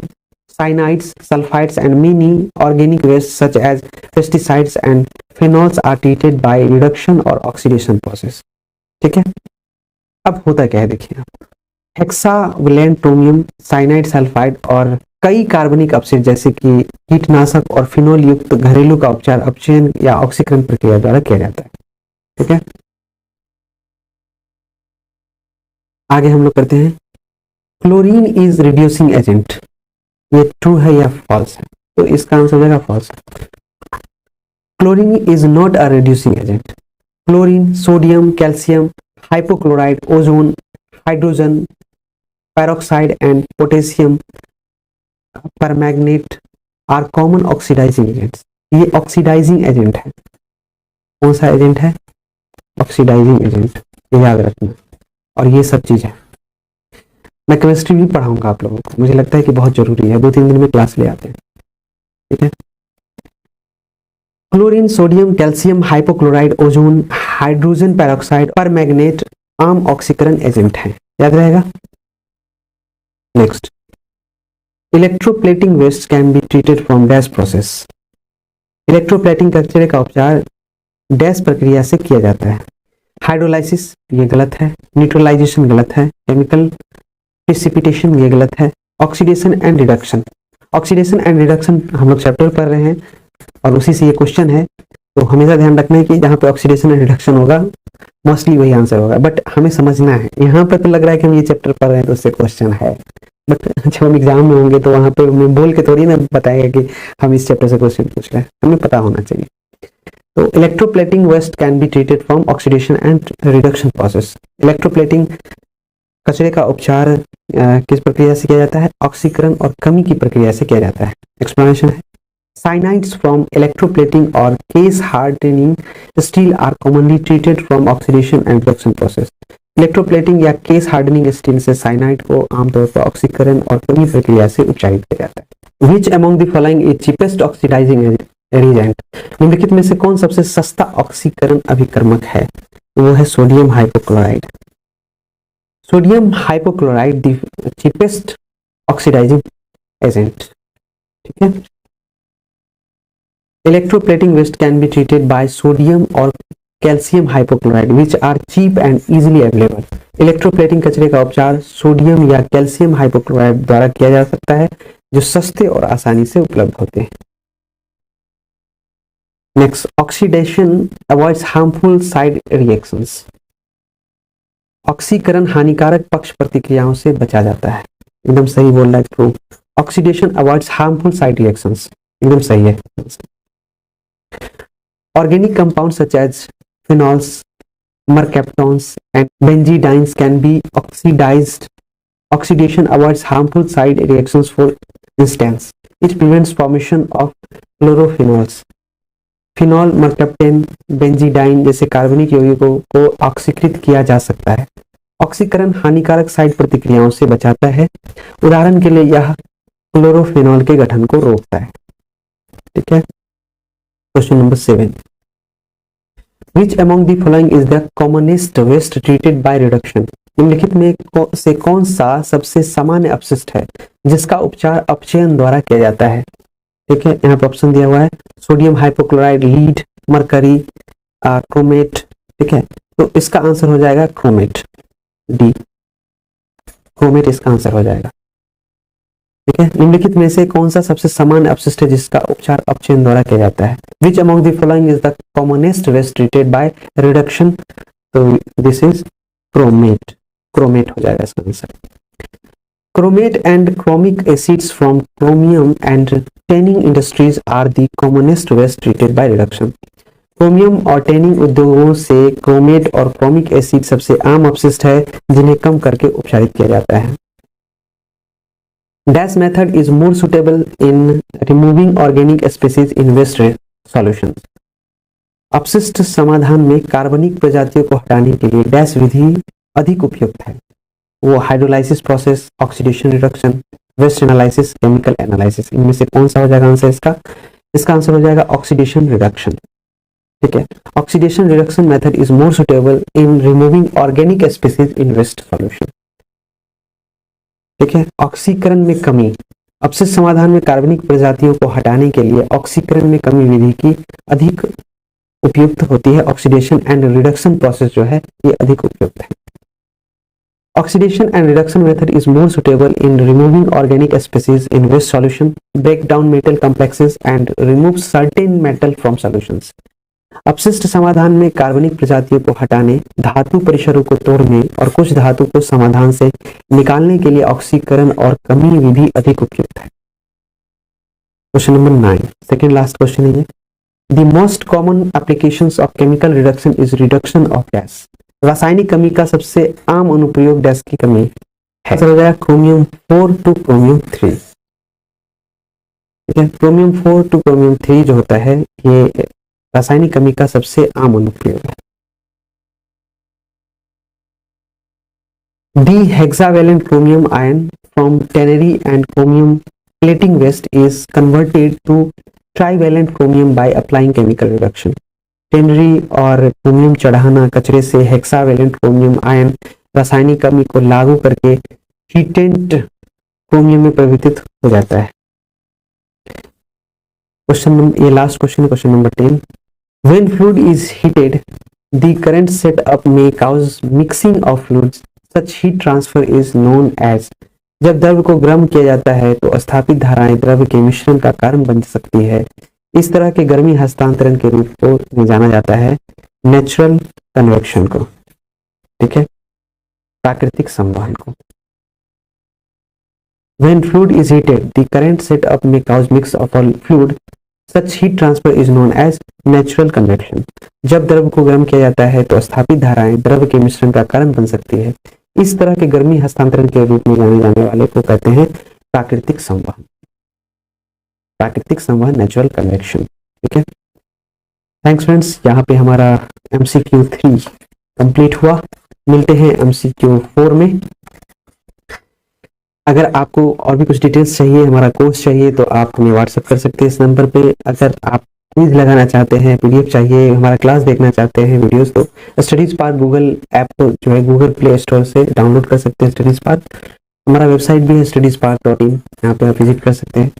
cyanides, sulfides and many organic wastes such as pesticides and phenols are treated by reduction or oxidation process, ठीक है। अब होता क्या है देखिए आप, हेक्सावेलेंट क्रोमियम, साइनाइड, सल्फाइड और कई कार्बनिक अपशिष्ट जैसे कि कीटनाशक और फिनोल युक्त घरेलू का उपचार अपचयन या ऑक्सीकरण प्रक्रिया द्वारा किया जाता है, ठीक है। आगे हम लोग करते हैं, क्लोरीन इज रिड्यूसिंग एजेंट, ये ट्रू है या फॉल्स है? तो इसका आंसर हो जाएगा false. Chlorine is not a reducing agent. Chlorine, sodium, calcium, hypochloride, ozone, hydrogen peroxide and potassium permanganate are common oxidising agents. ये ऑक्सीडाइजिंग एजेंट है। कौन सा एजेंट है? ऑक्सीडाइजिंग एजेंट, ये याद रखना। और ये सब चीज है, मैं केमिस्ट्री भी पढ़ाऊंगा आप लोगों को, मुझे लगता है कि बहुत जरूरी है, 2-3 दिन में क्लास ले आते हैं, ठीक है। Chlorine, sodium, calcium, hypochloride, ozone, hydrogen peroxide, permanganate आम ऑक्सीकरण एजेंट हैं, याद रहेगा। Next, electroplating waste can be treated from dash process. Electroplating कचरे का उपचार डैश प्रक्रिया से किया जाता है। हाइड्रोलाइसिस, ये गलत है। न्यूट्रलाइजेशन गलत है। केमिकल प्रिसिपिटेशन, ये गलत है। Oxidation and reduction, oxidation and reduction हम लोग चैप्टर पढ़ रहे हैं और उसी से ये क्वेश्चन है, तो हमेशा ध्यान रखना है कि जहाँ पे ऑक्सीडेशन एंड रिडक्शन होगा मोस्टली वही आंसर होगा, बट हमें समझना है। यहाँ पे तो लग रहा है कि हम ये चैप्टर पढ़ रहे हैं तो उससे क्वेश्चन है, बट जब हम एग्जाम में होंगे तो वहाँ पे हमें बोल के थोड़ी ना बताएगा कि हम इस चैप्टर से क्वेश्चन पूछ रहे हैं, हमें पता होना चाहिए। तो electroplating waste can be treated from oxidation and reduction process. Electroplating कचरे का उपचार किस प्रक्रिया से किया जाता है? ऑक्सीकरण और कमी की प्रक्रिया से किया जाता है। एक्सप्लेनेशन है, साइनाइड्स फ्रॉम इलेक्ट्रोप्लेटिंग और case hardening steel are commonly treated from oxidation and reduction process. Electroplating या केस हार्डनिंग स्टील से साइनाइड को आमतौर पर ऑक्सीकरण और कमी प्रक्रिया से उपचारित किया जाता है। Which among the following is cheapest oxidising agent? निम्नलिखित में से कौन सबसे सस्ता ऑक्सीकरण अभिकर्मक है? वो है sodium hypochloride. Sodium hypochloride the cheapest oxidising agent, ठीक है। Electroplating waste can be treated by sodium और calcium hypochloride which are cheap and easily available. Electroplating कचरे का उपचार सोडियम या कैल्शियम हाइपोक्लोराइड द्वारा किया जा सकता है, जो सस्ते और आसानी से उपलब्ध होते हैं। Next, oxidation avoids harmful side reactions. ऑक्सीकरण हानिकारक पक्ष प्रतिक्रियाओं से बचा जाता है, एकदम सही बोल रहा है, true. Oxidation avoids harmful side reactions, एकदम सही है। Organic compounds such as phenols, mercaptons, and benzidines can be oxidized. Oxidation avoids harmful side reactions. For instance, it prevents formation of chlorophenols. Phenol, mercaptan, benzidine जैसे कार्बनिक यौगिकों को ऑक्सीकृत किया जा सकता है। ऑक्सीकरण हानिकारक साइड प्रतिक्रियाओं से बचाता है। उदाहरण के लिए यह क्लोरोफेनॉल के गठन को रोकता है। ठीक है। Question number 7, which among the following is the commonest waste treated by reduction? निम्नलिखित में से कौन सा सबसे सामान्य अपशिष्ट है जिसका उपचार अपचयन द्वारा किया जाता है? ठीक है, यहाँ पे ऑप्शन दिया हुआ है sodium hypochloride, lead, mercury, chromate. ठीक है, तो इसका आंसर हो जाएगा क्रोमेट, डी, क्रोमेट इसका आंसर हो जाएगा। ठीक है, निम्नलिखित में से कौन सा सबसे सामान्य अपशिष्ट है जिसका उपचार अपचयन द्वारा किया जाता है? Which among the following is the commonest waste treated by reduction? तो दिस इज क्रोमेट, क्रोमेट हो जाएगा इसका answer. Chromate and chromic acids from chromium and tanning industries are the commonest waste treated by reduction. Chromium और टैनिंग उद्योगों से क्रोमेट और क्रोमिक एसिड सबसे आम अपशिष्ट है जिन्हें कम करके उपचारित किया जाता है। Dash method is more suitable in removing organic species in waste solutions. अपशिष्ट समाधान में कार्बनिक प्रजातियों को हटाने के लिए डैश विधि अधिक उपयुक्त है। वो hydrolysis process, oxidation reduction, waste analysis, chemical analysis, इनमें से कौन सा हो जाएगा आंसर इसका? इसका आंसर हो जाएगा ऑक्सीडेशन रिडक्शन। ठीक है, oxidation reduction method is more suitable in removing organic species in waste solution. ठीक है, ऑक्सीकरण में कमी, अपशिष्ट समाधान में कार्बनिक प्रजातियों को हटाने के लिए ऑक्सीकरण में कमी विधि की अधिक उपयुक्त होती है। ऑक्सीडेशन एंड रिडक्शन प्रोसेस जो है ये अधिक उपयुक्त है। Oxidation and reduction method is more suitable in removing organic species in waste solution, break down metal complexes and remove certain metal from solutions. अपशिष्ट समाधान में कार्बनिक प्रजातियों को हटाने, धातु परिसरों को तोड़ने और कुछ धातु को समाधान से निकालने के लिए ऑक्सीकरण और कमी विधि अधिक उपयुक्त है। Question number 9, second last question है ये। The most common applications of chemical reduction is reduction of gas. रासायनिक कमी का सबसे आम अनुप्रयोग डैश की कमी है। हो जाएगा क्रोमियम 4 टू क्रोमियम 3। ठीक है, क्रोमियम 4 टू क्रोमियम 3 जो होता है ये रासायनिक कमी का सबसे आम अनुप्रयोग है। The hexavalent chromium ion from tannery and chromium plating waste is converted to trivalent chromium by applying chemical reduction. Tannery और क्रोमियम चढ़ाना कचरे से हेक्सावेलेंट क्रोमियम आयन रासायनिक कमी को लागू करके हीटेंट क्रोमियम में परिवर्तित हो जाता है। क्वेश्चन नंबर, ये लास्ट क्वेश्चन है, question number 10। When fluid is heated the current set up में causes mixing of fluids, such heat transfer is known as. जब द्रव्य को गर्म किया जाता है तो स्थापित धाराएं द्रव्य के मिश्रण का कारण बन सकती है। इस तरह के गर्मी हस्तांतरण के रूप को जाना जाता है नेचुरल कन्वेक्शन को। ठीक है, प्राकृतिक संवहन को। When fluid is heated, the current set up may cause mix of all fluid. Such heat transfer is known as natural convection. जब द्रव को गर्म किया जाता है तो स्थापित धाराएं द्रव के मिश्रण का कारण बन सकती है। इस तरह के गर्मी हस्तांतरण के रूप में जाने जाने वाले को कहते हैं प्राकृतिक संवहन। प्राकृतिक संवहन, नेचुरल कन्वेक्शन। ठीक है, थैंक्स फ्रेंड्स। यहाँ पे हमारा MCQ 3 कंप्लीट हुआ। मिलते हैं MCQ 4 में। अगर आपको और भी कुछ डिटेल्स चाहिए, हमारा कोर्स चाहिए, तो आप हमें व्हाट्सएप कर सकते हैं इस नंबर पे। अगर आप क्विज लगाना चाहते हैं, PDF चाहिए, हमारा क्लास देखना चाहते हैं वीडियोस, तो स्टडी स्पार्क गूगल ऐप जो है गूगल प्ले स्टोर से डाउनलोड कर सकते हैं स्टडी स्पार्क। हमारा वेबसाइट भी है studyspark.in, यहाँ पे आप विजिट कर सकते हैं।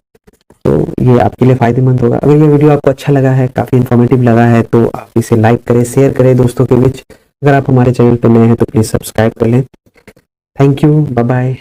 तो ये आपके लिए फायदेमंद होगा। अगर ये वीडियो आपको अच्छा लगा है, काफ़ी इन्फॉर्मेटिव लगा है, तो आप इसे लाइक करें, शेयर करें दोस्तों के बीच। अगर आप हमारे चैनल पर नए हैं तो प्लीज़ सब्सक्राइब कर लें। Thank you, bye bye.